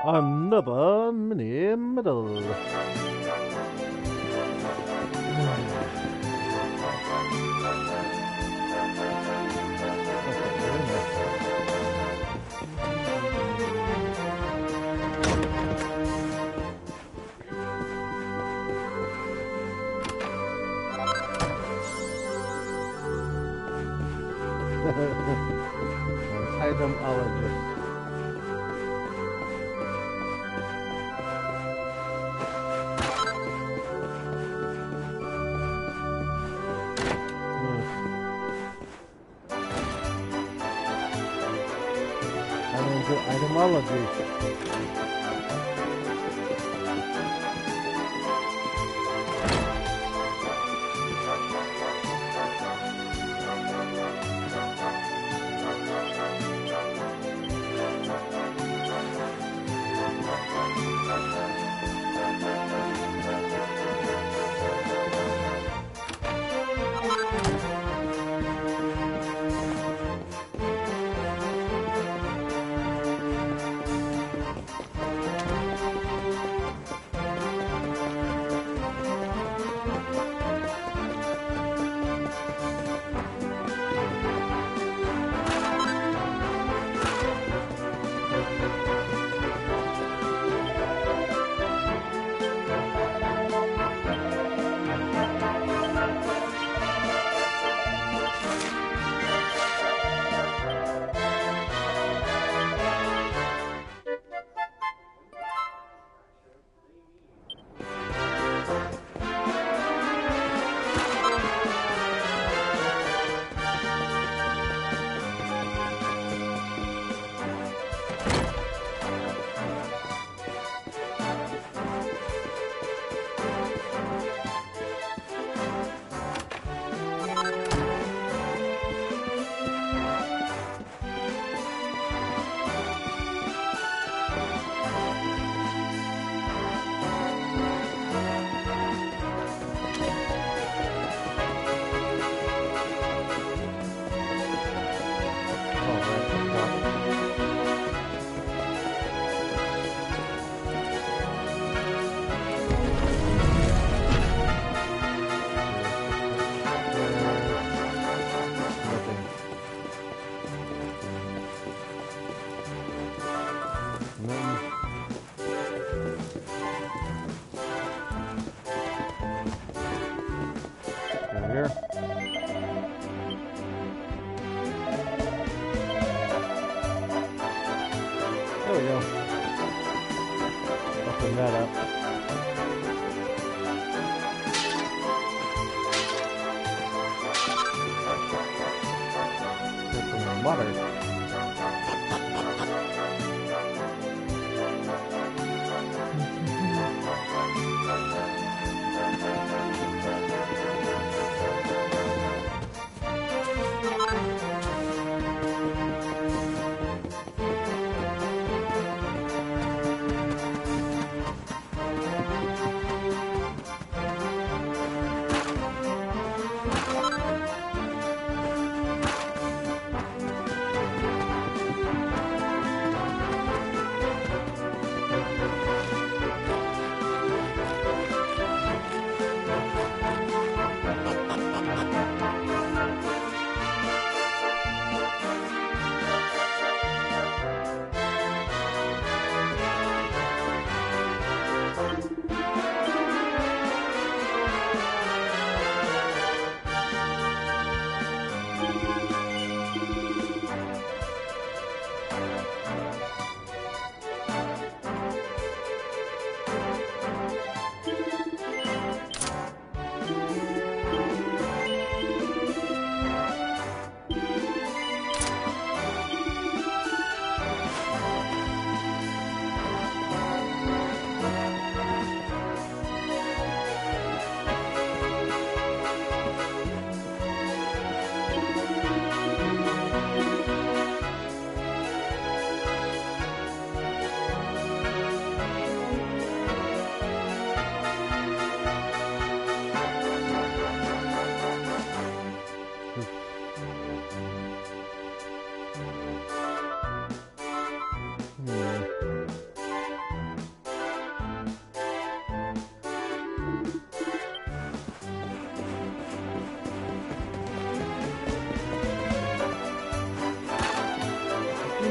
Another mini medal. Itemologist. Itemology.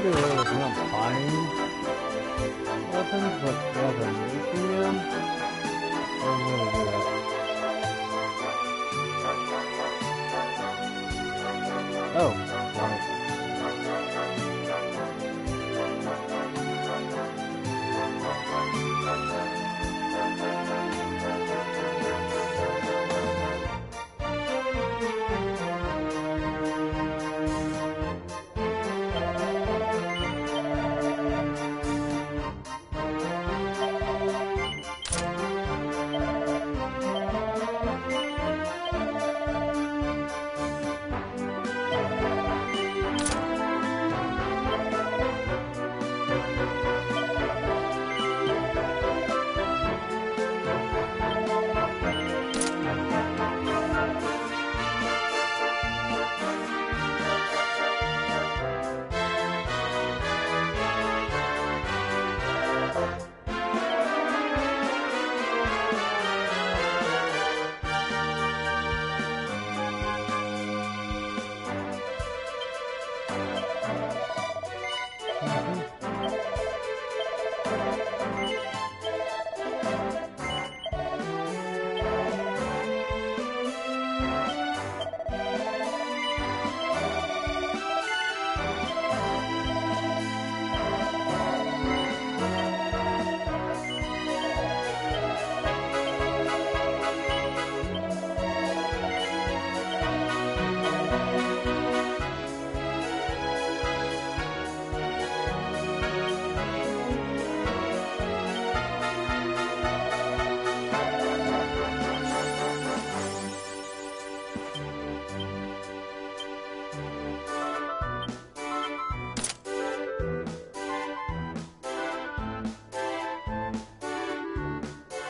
do it is not buying weapons, but rather making them. I'm gonna do that. Oh, right.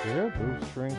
Did our boobs shrink?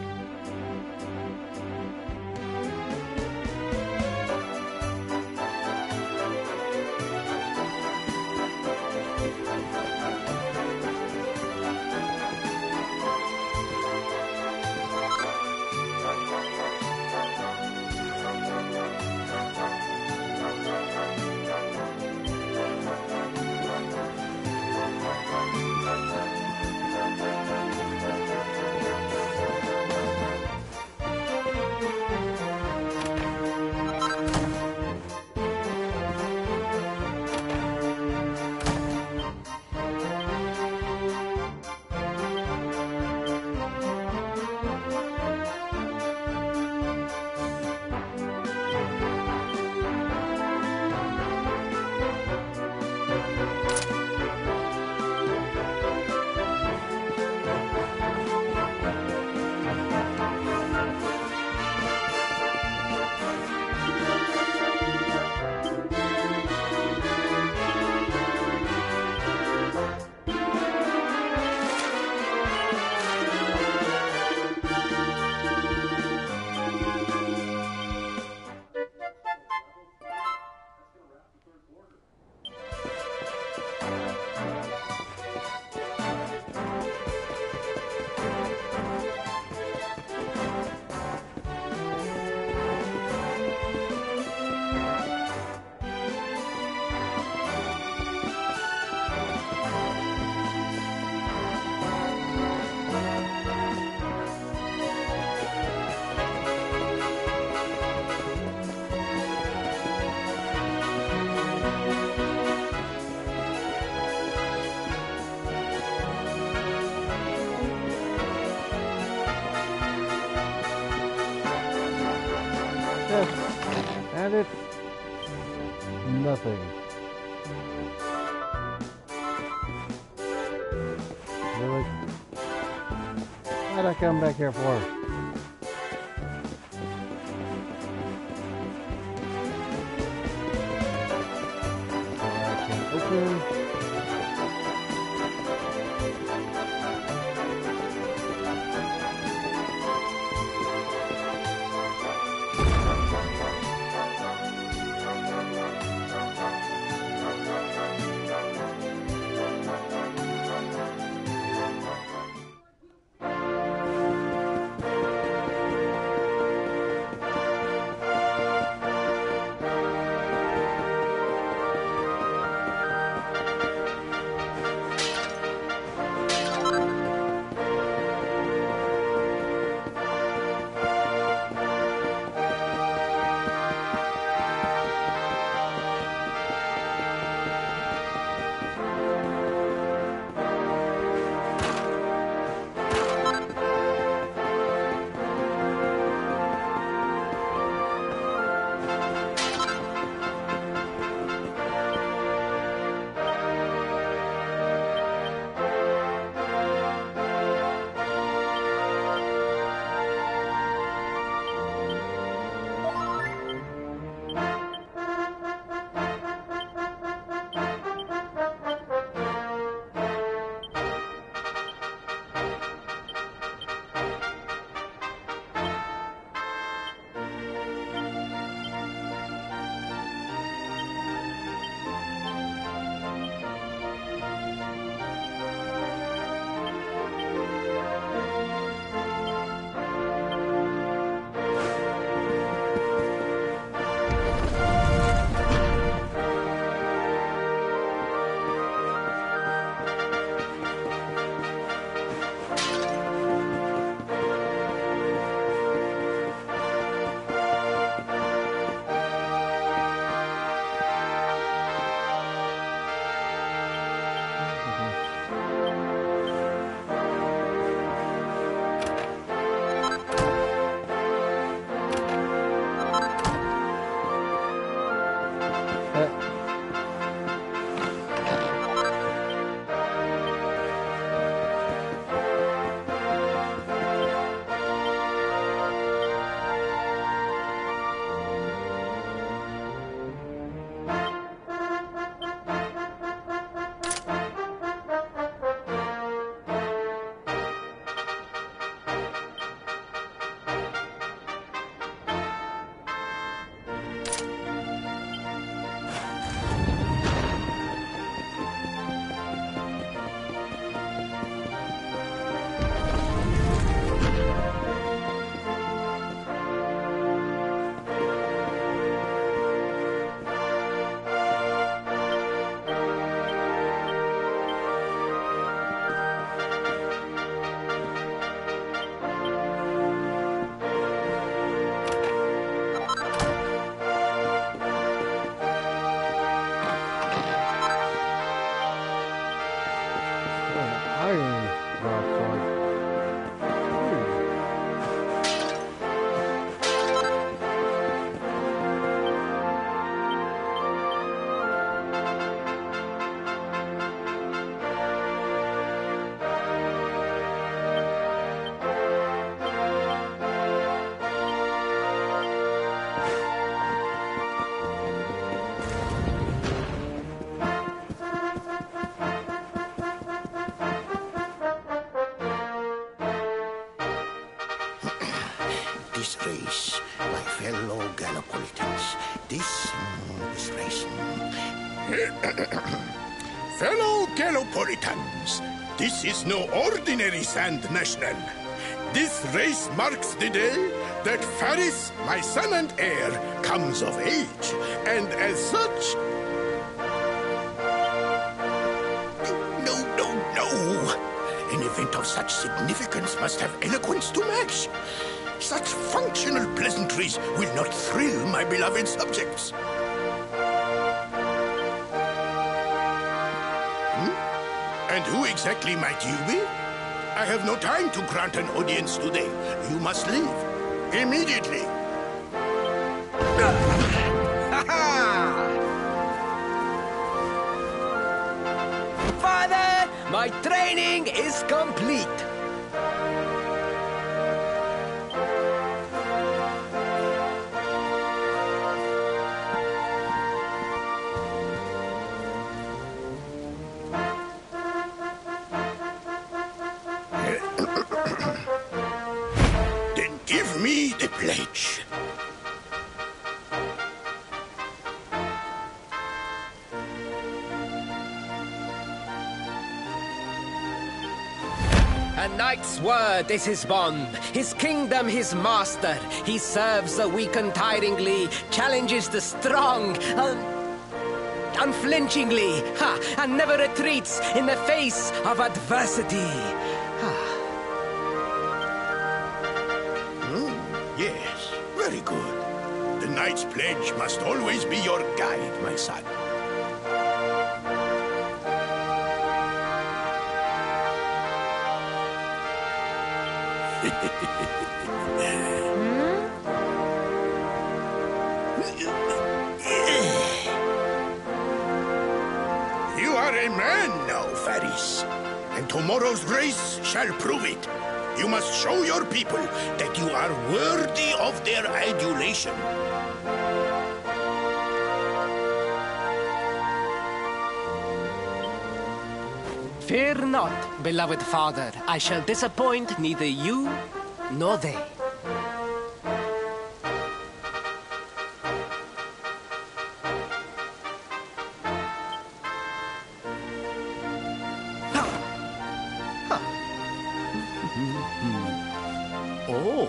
And it's nothing. Really? What'd I come back here for? I can open. broadsword. This race, my fellow Gallipolitans, this race. Fellow Gallipolitans, this is no ordinary Sand National. This race marks the day that Faris, my son and heir, comes of age, and as such... No. An event of such significance must have eloquence to match. Such functional pleasantries will not thrill my beloved subjects. And who exactly might you be? I have no time to grant an audience today. You must leave. Immediately. Father, my training is complete. Then give me the pledge. A knight's word is his bond, his kingdom his master. He serves the weak untiringly, challenges the strong unflinchingly, and never retreats in the face of adversity. Yes, very good. The knight's pledge must always be your guide, my son. You are a man now, Faris, and tomorrow's race shall prove it. You must show your people that you are worthy of their adulation. Fear not, beloved father. I shall disappoint neither you nor they. Oh.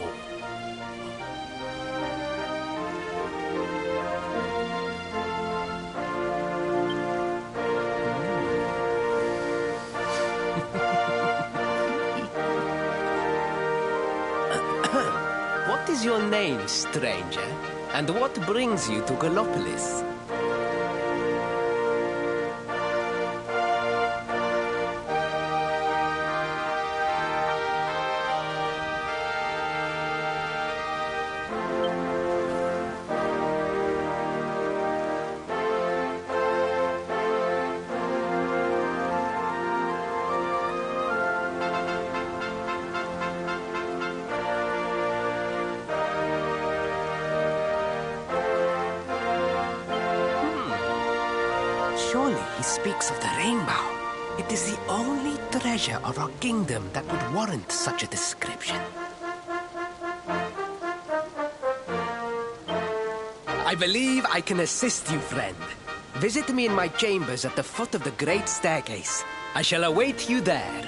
What is your name, stranger? And what brings you to Gallopolis? Surely he speaks of the rainbow. It is the only treasure of our kingdom that would warrant such a description. I believe I can assist you, friend. Visit me in my chambers at the foot of the great staircase. I shall await you there.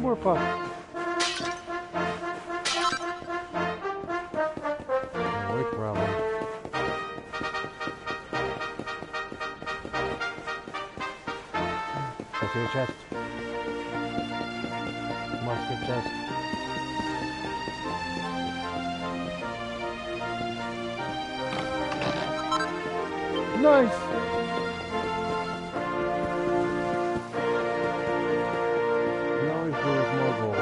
more pups. Wait, probably. I see a chest. Musket chest. Nice! You always do with more gold.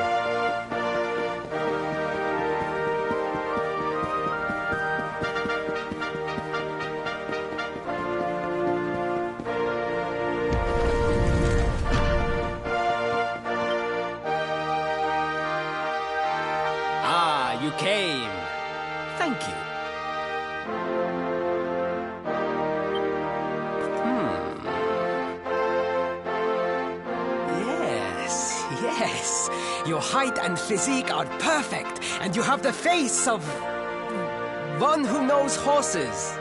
Ah, you came. Thank you. Yes, your height and physique are perfect, and you have the face of one who knows horses.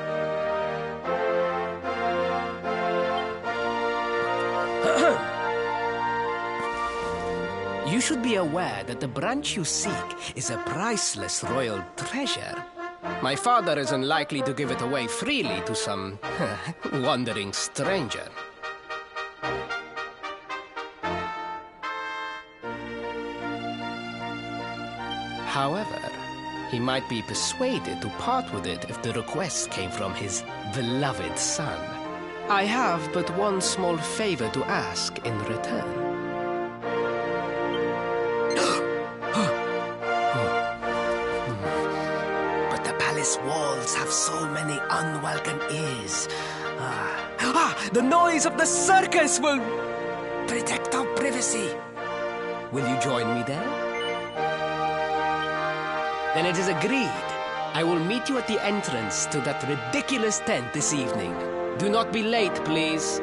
You should be aware that the branch you seek is a priceless royal treasure. My father isn't likely to give it away freely to some wandering stranger. However, he might be persuaded to part with it if the request came from his beloved son. I have but one small favor to ask in return. But the palace walls have so many unwelcome ears. The noise of the circus will protect our privacy. Will you join me there? Then it is agreed. I will meet you at the entrance to that ridiculous tent this evening. Do not be late, please.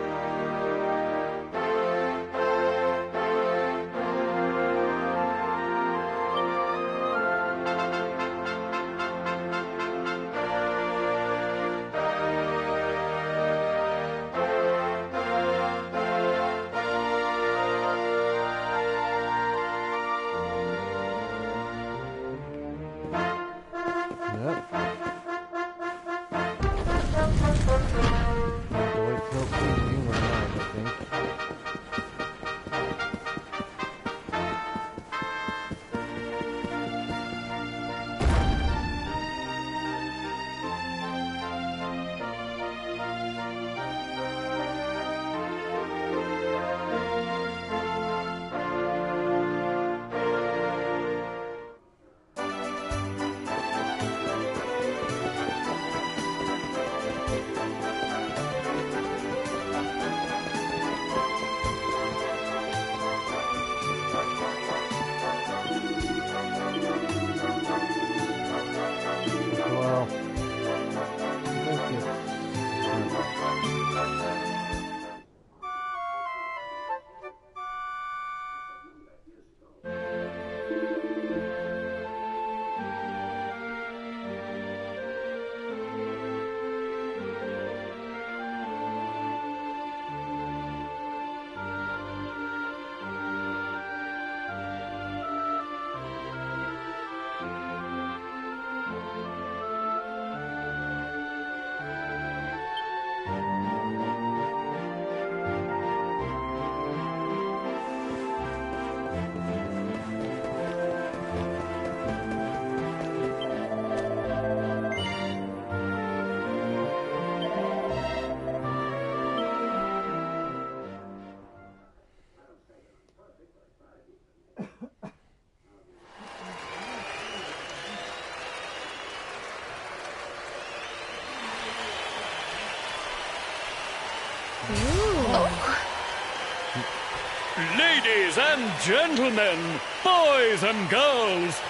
Ladies and gentlemen, boys and girls,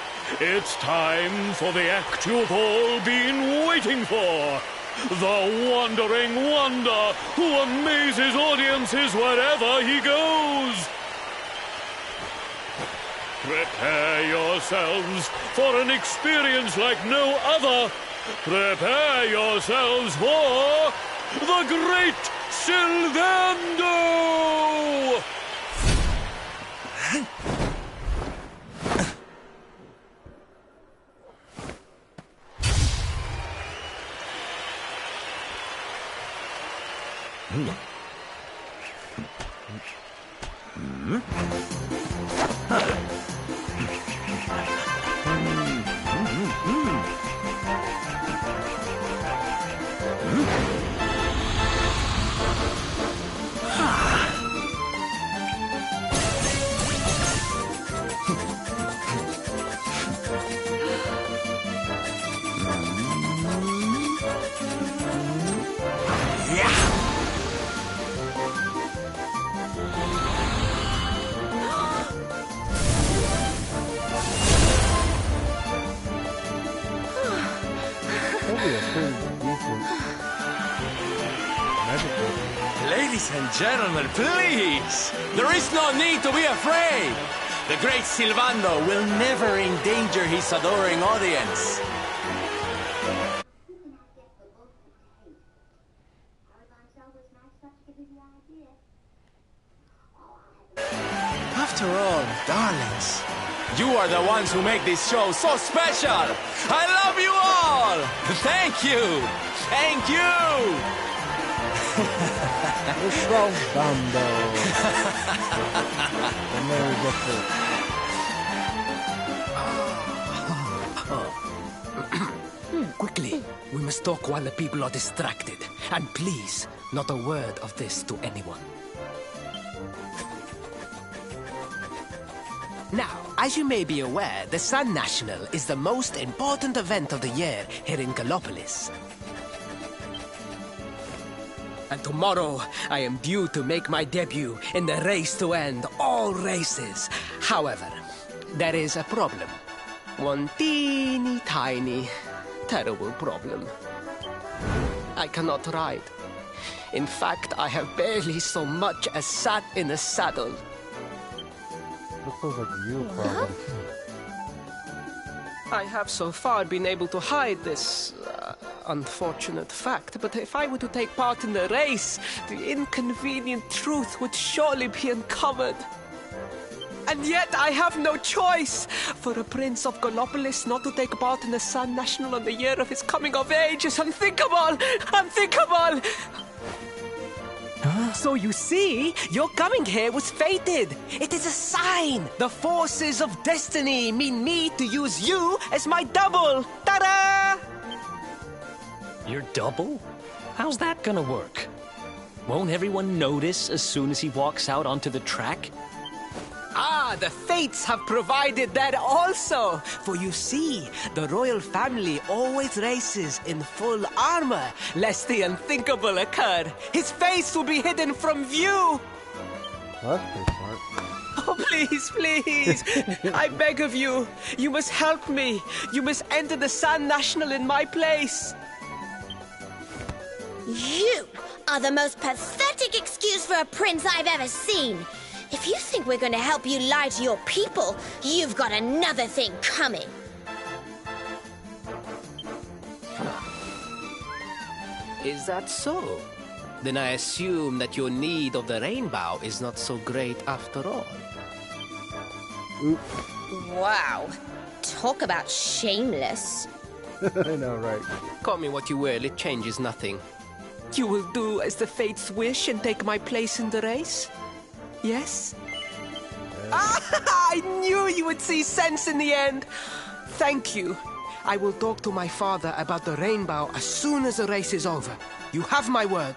it's time for the act you've all been waiting for. The wandering wonder who amazes audiences wherever he goes. Prepare yourselves for an experience like no other. Prepare yourselves for the Great Silvando! Ladies and gentlemen, please! There is no need to be afraid! The great Silvando will never endanger his adoring audience. After all, darlings, you are the ones who make this show so special! I love you all! Thank you! Thank you! It's so Dumbo. And there we get Quickly, we must talk while the people are distracted. And please, not a word of this to anyone. Now, as you may be aware, the Sun National is the most important event of the year here in Gallopolis. And tomorrow, I am due to make my debut in the race to end all races. However, there is a problem. One teeny tiny, terrible problem. I cannot ride. In fact, I have barely so much as sat in a saddle. This feels like you, probably. I have so far been able to hide this unfortunate fact, but if I were to take part in the race, the inconvenient truth would surely be uncovered. And yet I have no choice. For a prince of Gallopolis not to take part in the Sun National on the year of his coming of age is unthinkable! Unthinkable! Huh? So you see, your coming here was fated. It is a sign. The forces of destiny mean me to use you as my double. Ta-da! Your double? How's that gonna work? Won't everyone notice as soon as he walks out onto the track? Ah, the fates have provided that also. For you see, the royal family always races in full armor, lest the unthinkable occur. His face will be hidden from view. Well, that's pretty smart. Oh, please, please. I beg of you. You must help me. You must enter the Sun National in my place. You are the most pathetic excuse for a prince I've ever seen. If you think we're going to help you lie to your people, you've got another thing coming. Is that so? Then I assume that your need of the rainbow is not so great after all. Oops. Wow. Talk about shameless. I know, right? Call me what you will, it changes nothing. You will do as the fates wish and take my place in the race? Yes? I knew you would see sense in the end. Thank you. I will talk to my father about the rainbow as soon as the race is over. You have my word.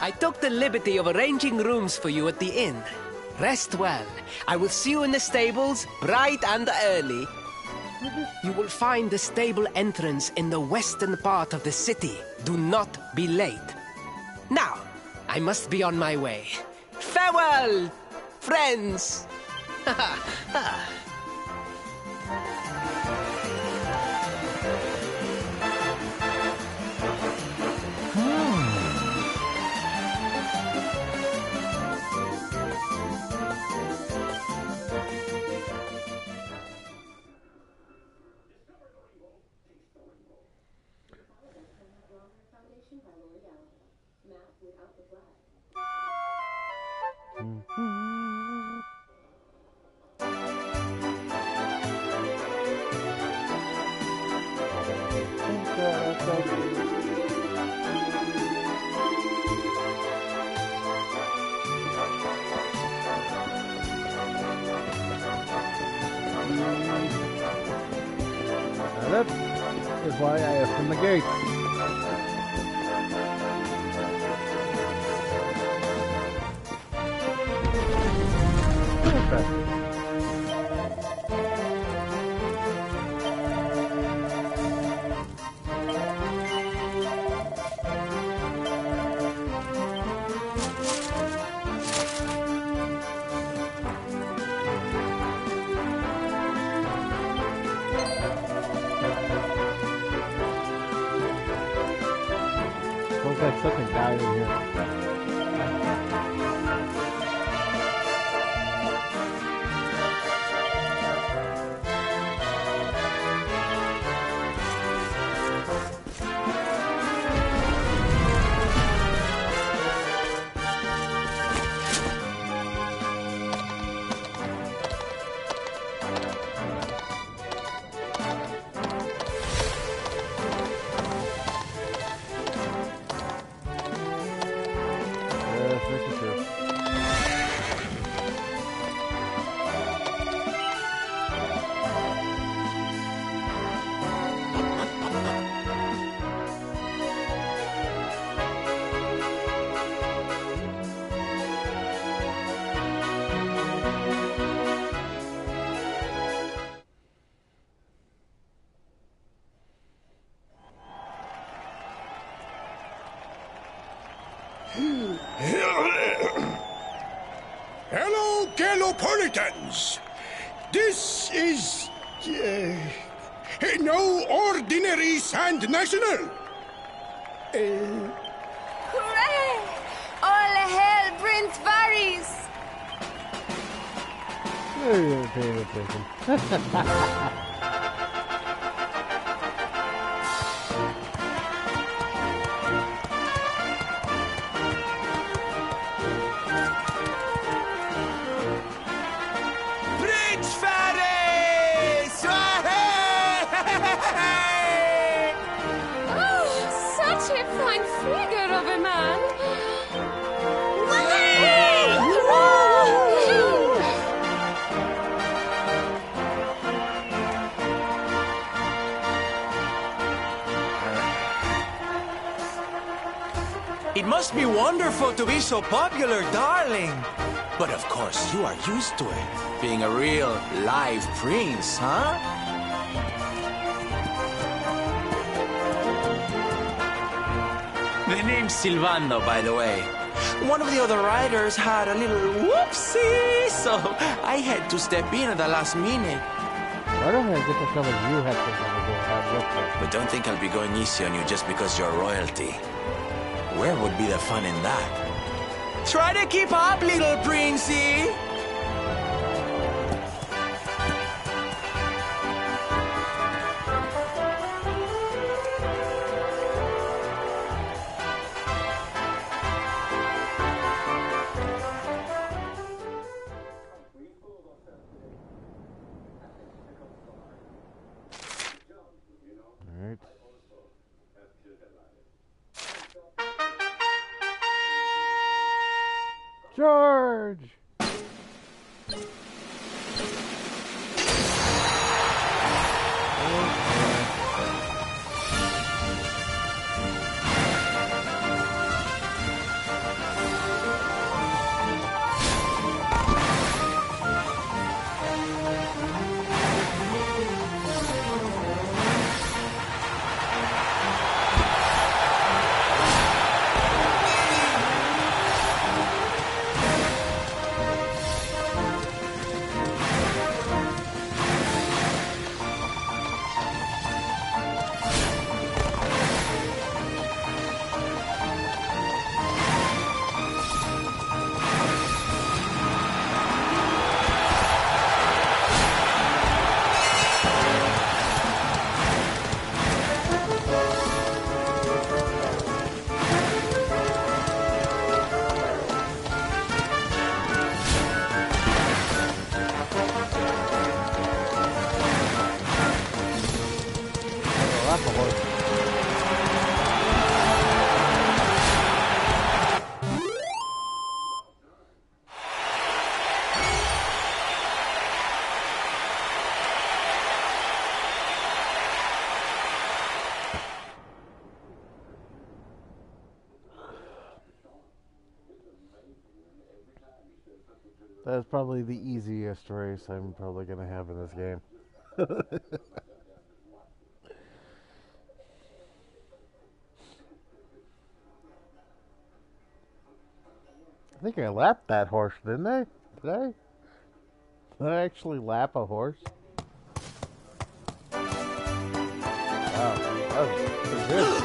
I took the liberty of arranging rooms for you at the inn. Rest well. I will see you in the stables, bright and early. You will find the stable entrance in the western part of the city. Do not be late. Now, I must be on my way. Farewell, friends! why I opened the gate. Okay. Looks like something died in here. Hello, Galopolitans! This is... no ordinary Sand National! Hooray! All hail Prince Varys! You're paying attention. It must be wonderful to be so popular, darling. But of course, you are used to it. Being a real live prince, huh? The name's Silvano, by the way. One of the other riders had a little whoopsie, so I had to step in at the last minute. Why don't I get the feeling you had something to go have with it? But don't think I'll be going easy on you just because you're royalty. Where would be the fun in that? Try to keep up, little princey! George! That's probably the easiest race I'm probably going to have in this game. I think I lapped that horse, didn't I? Did I? Did I actually lap a horse? Wow, that was pretty good.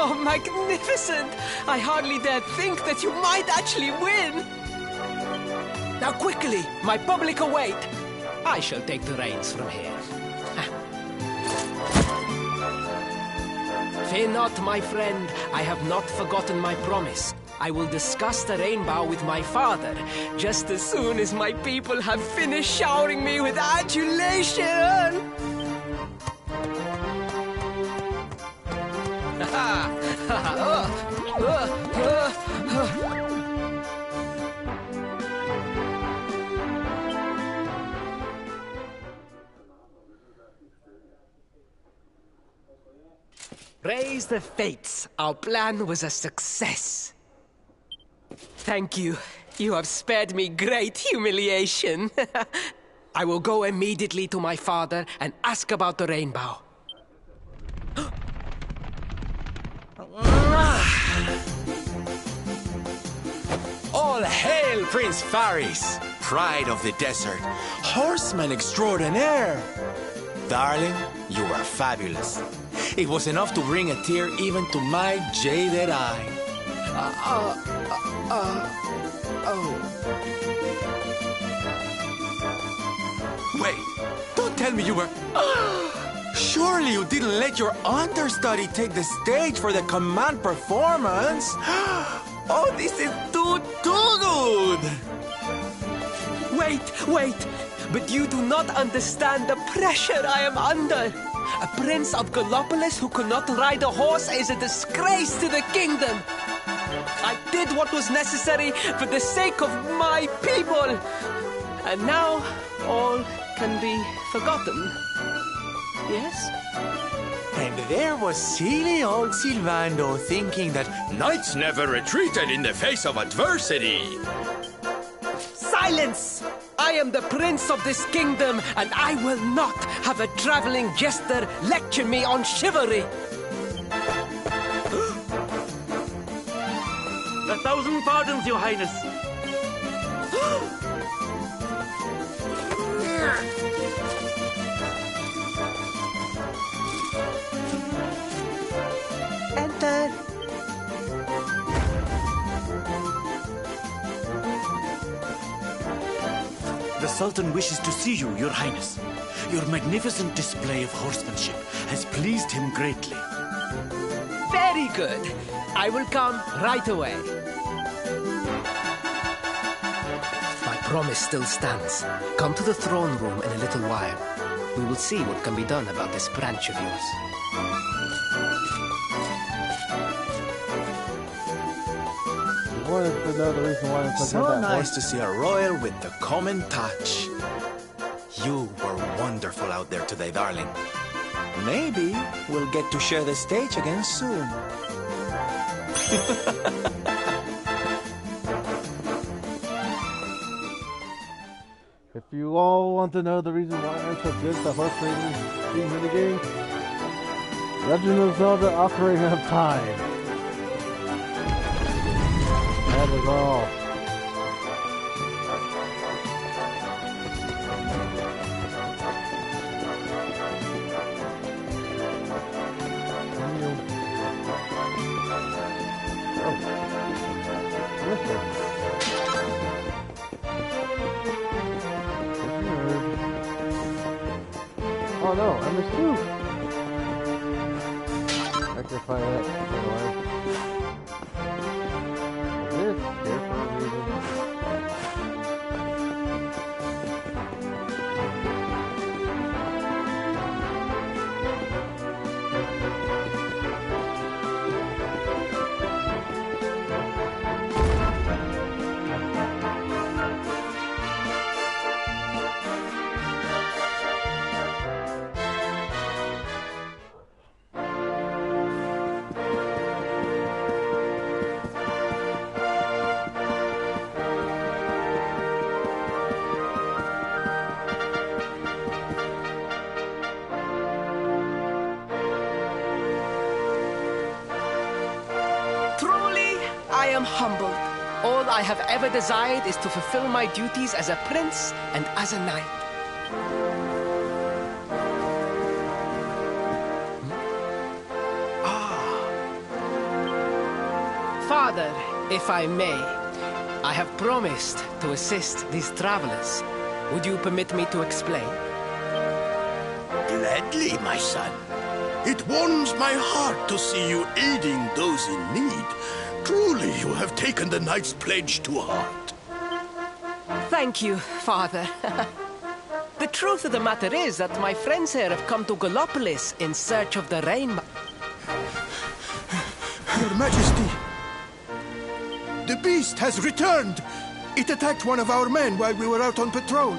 Oh, magnificent! I hardly dare think that you might actually win! Now quickly, my public await! I shall take the reins from here. Fear not, my friend. I have not forgotten my promise. I will discuss the rainbow with my father, just as soon as my people have finished showering me with adulation! Praise the fates. Our plan was a success. Thank you. You have spared me great humiliation. I will go immediately to my father and ask about the rainbow. All hail Prince Faris, pride of the desert, horseman extraordinaire. Darling, you are fabulous. It was enough to bring a tear even to my jaded eye. Wait, don't tell me you were... Surely you didn't let your understudy take the stage for the command performance? Oh, this is too good! Wait! But you do not understand the pressure I am under. A prince of Gallopolis who could not ride a horse is a disgrace to the kingdom. I did what was necessary for the sake of my people. And now all can be forgotten. Yes? And there was silly old Silvando thinking that knights never retreated in the face of adversity. Silence! I am the prince of this kingdom, and I will not have a traveling jester lecture me on chivalry. 1,000 pardons, Your Highness. Enter. The Sultan wishes to see you, Your Highness. Your magnificent display of horsemanship has pleased him greatly. Very good. I will come right away. My promise still stands. Come to the throne room in a little while. We will see what can be done about this branch of yours. Wanted to know the reason why I'm So nice to see a royal with the common touch. You were wonderful out there today, darling. Maybe we'll get to share the stage again soon. If you all want to know the reason why I'm so good at the horse racing minigame, Legend of Zelda Ocarina of Time. That is all. Oh no, I missed two! Rectify that. Here for a reason. I am humbled. All I have ever desired is to fulfill my duties as a prince and as a knight. Father, if I may, I have promised to assist these travelers. Would you permit me to explain? Gladly, my son. It warms my heart to see you aiding those in need. Truly, you have taken the knight's pledge to heart. Thank you, Father. The truth of the matter is that my friends here have come to Gallopolis in search of the rainbow. Your Majesty, the beast has returned. It attacked one of our men while we were out on patrol.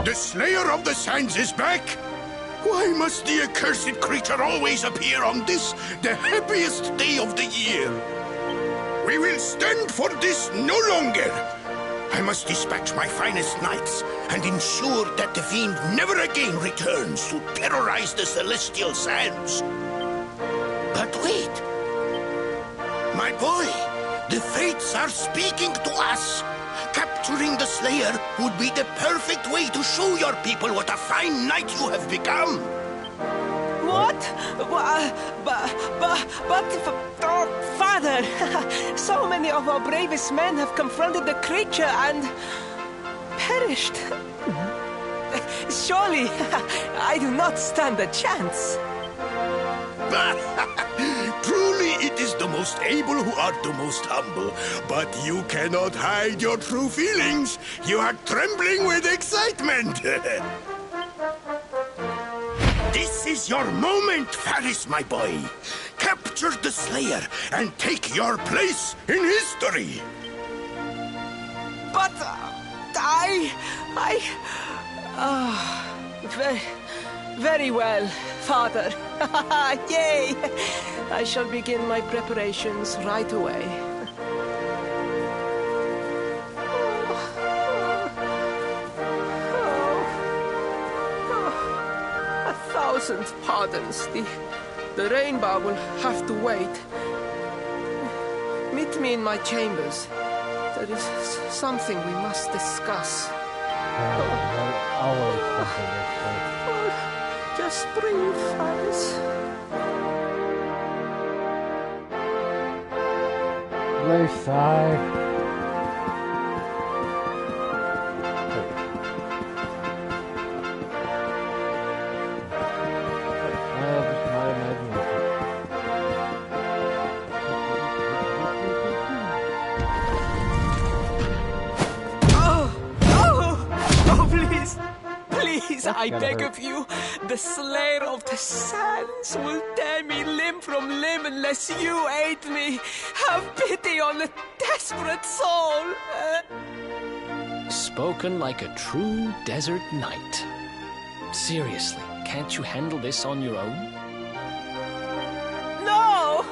The Slayer of the Sands is back? Why must the accursed creature always appear on this, the happiest day of the year? We will stand for this no longer. I must dispatch my finest knights and ensure that the fiend never again returns to terrorize the celestial sands. But wait! My boy, the fates are speaking to us. Capturing the Slayer would be the perfect way to show your people what a fine knight you have become. What? Father, so many of our bravest men have confronted the creature and perished. Surely, I do not stand a chance. Truly, it is the most able who are the most humble. But you cannot hide your true feelings. You are trembling with excitement. This is your moment, Faris, my boy. Capture the Slayer and take your place in history. But very well, Father. Yay! I shall begin my preparations right away. A thousand pardons. The rainbow will have to wait. Meet me in my chambers. There is something we must discuss. Always something Just breathe, Faris. They sigh. I beg of you, the Slayer of the Sands will tear me limb from limb unless you aid me. Have pity on a desperate soul. Spoken like a true desert knight. Seriously, can't you handle this on your own? No!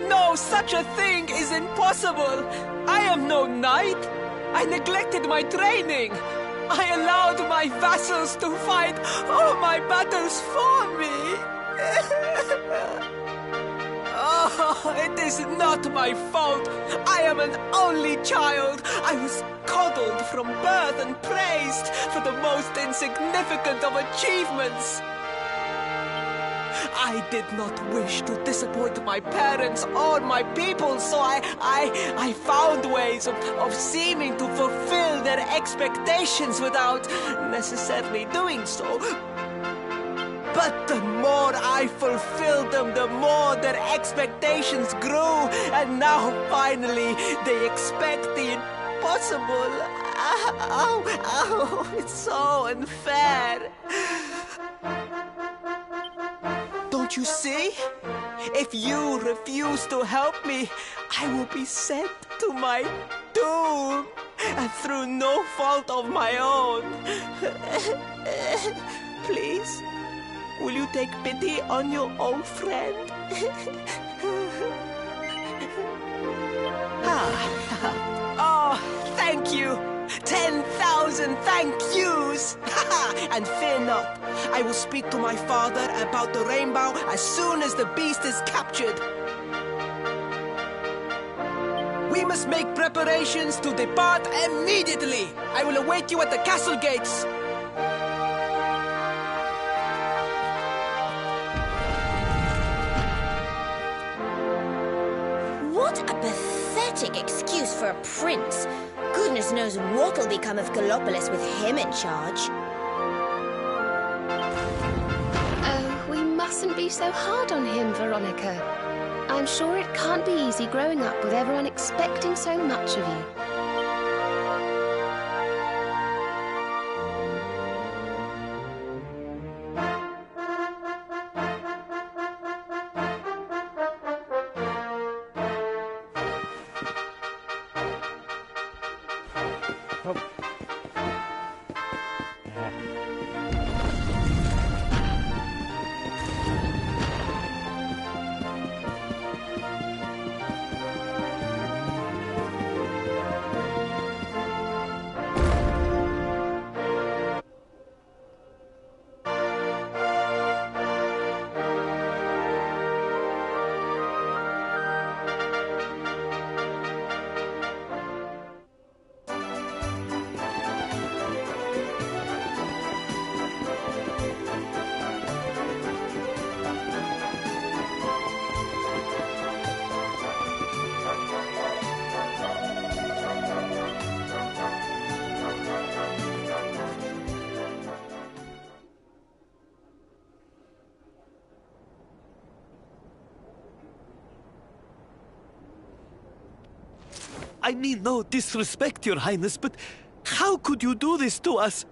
No, such a thing is impossible. I am no knight. I neglected my training. I allowed my vassals to fight all my battles for me. Oh, it is not my fault. I am an only child. I was coddled from birth and praised for the most insignificant of achievements. I did not wish to disappoint my parents or my people, so I found ways of seeming to fulfill their expectations without necessarily doing so. But the more I fulfilled them, the more their expectations grew, and now finally they expect the impossible. Oh, it's so unfair. Don't you see? If you refuse to help me, I will be sent to my doom, and through no fault of my own. Please, will you take pity on your old friend? Oh, thank you. 10,000 thank yous! And fear not, I will speak to my father about the rainbow as soon as the beast is captured. must make preparations to depart immediately. I will await you at the castle gates. What a pathetic excuse for a prince. Goodness knows what'll become of Gallopolis with him in charge. Oh, we mustn't be so hard on him, Veronica. I'm sure it can't be easy growing up with everyone expecting so much of you. I mean no disrespect, Your Highness, but how could you do this to us?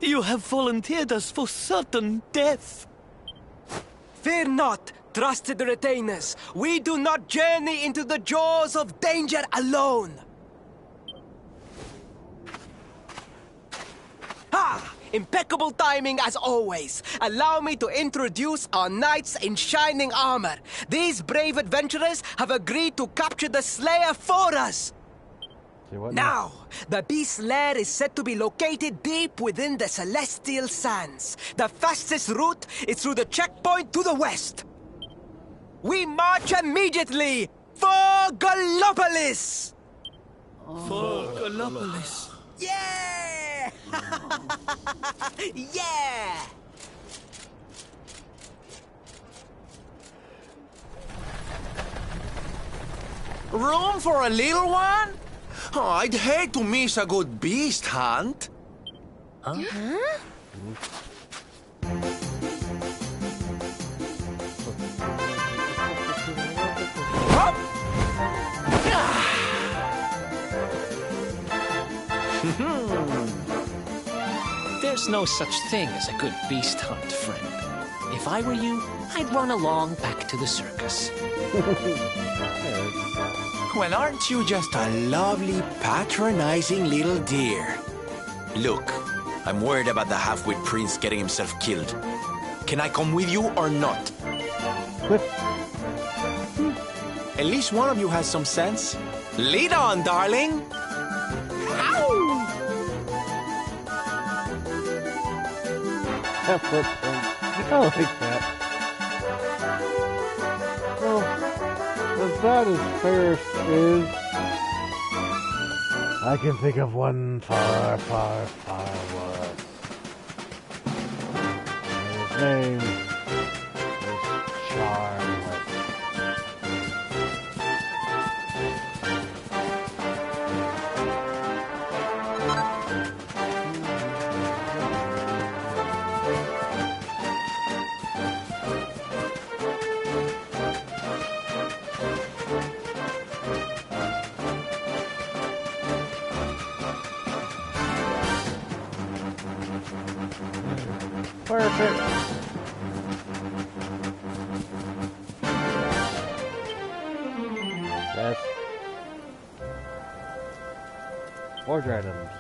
You have volunteered us for certain death. Fear not, trusted retainers. We do not journey into the jaws of danger alone. Ha! Impeccable timing as always. Allow me to introduce our knights in shining armor. These brave adventurers have agreed to capture the Slayer for us. Now, the beast's lair is said to be located deep within the Celestial Sands. The fastest route is through the checkpoint to the west. We march immediately for Gallopolis! For Gallopolis. Yeah! Yeah! Room for a little one? Oh, I'd hate to miss a good beast hunt. Huh? There's no such thing as a good beast hunt, friend. If I were you, I'd run along back to the circus. Well, aren't you just a lovely, patronizing little dear? Look, I'm worried about the half-wit prince getting himself killed. Can I come with you or not? At least one of you has some sense. Lead on, darling! Ow! I like that. As bad as Ferris is, I can think of one far, far, far worse. And his name is Charles. Perfect. Yes. Forge items.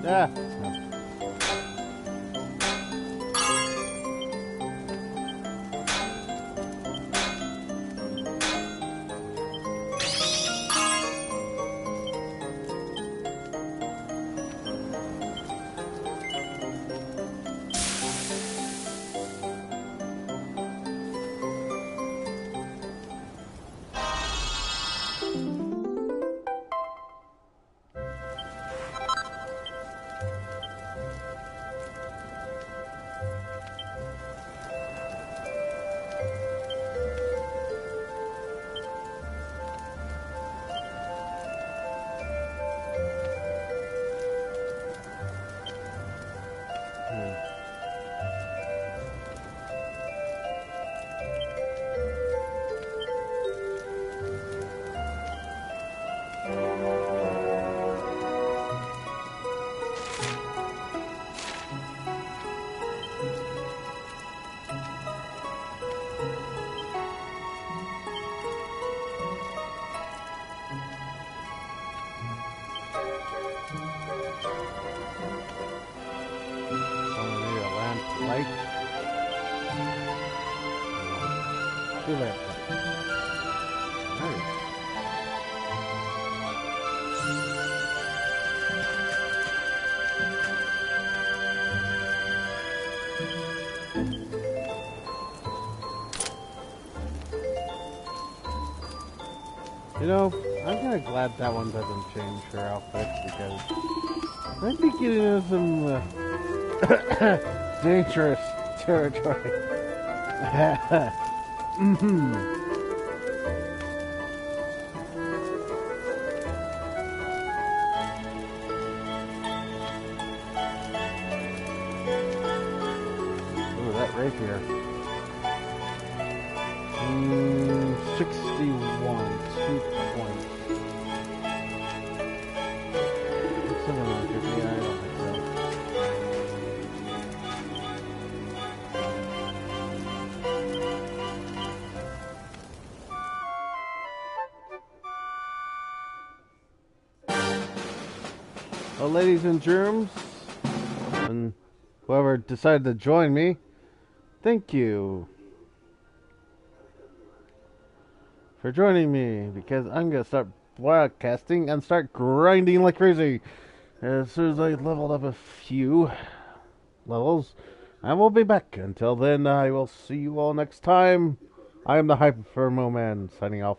Yeah. Light. Too late. Nice. You know, I'm kind of glad that one doesn't change her outfit because I think getting into some dangerous territory. Ooh, that rapier. 61, 2 points. Something like it, yeah, I don't think so. Well, ladies and germs, and whoever decided to join me, thank you for joining me, because I'm going to start broadcasting and start grinding like crazy. As soon as I leveled up a few levels, I will be back. Until then, I will see you all next time. I am the HyperMoeMan signing off.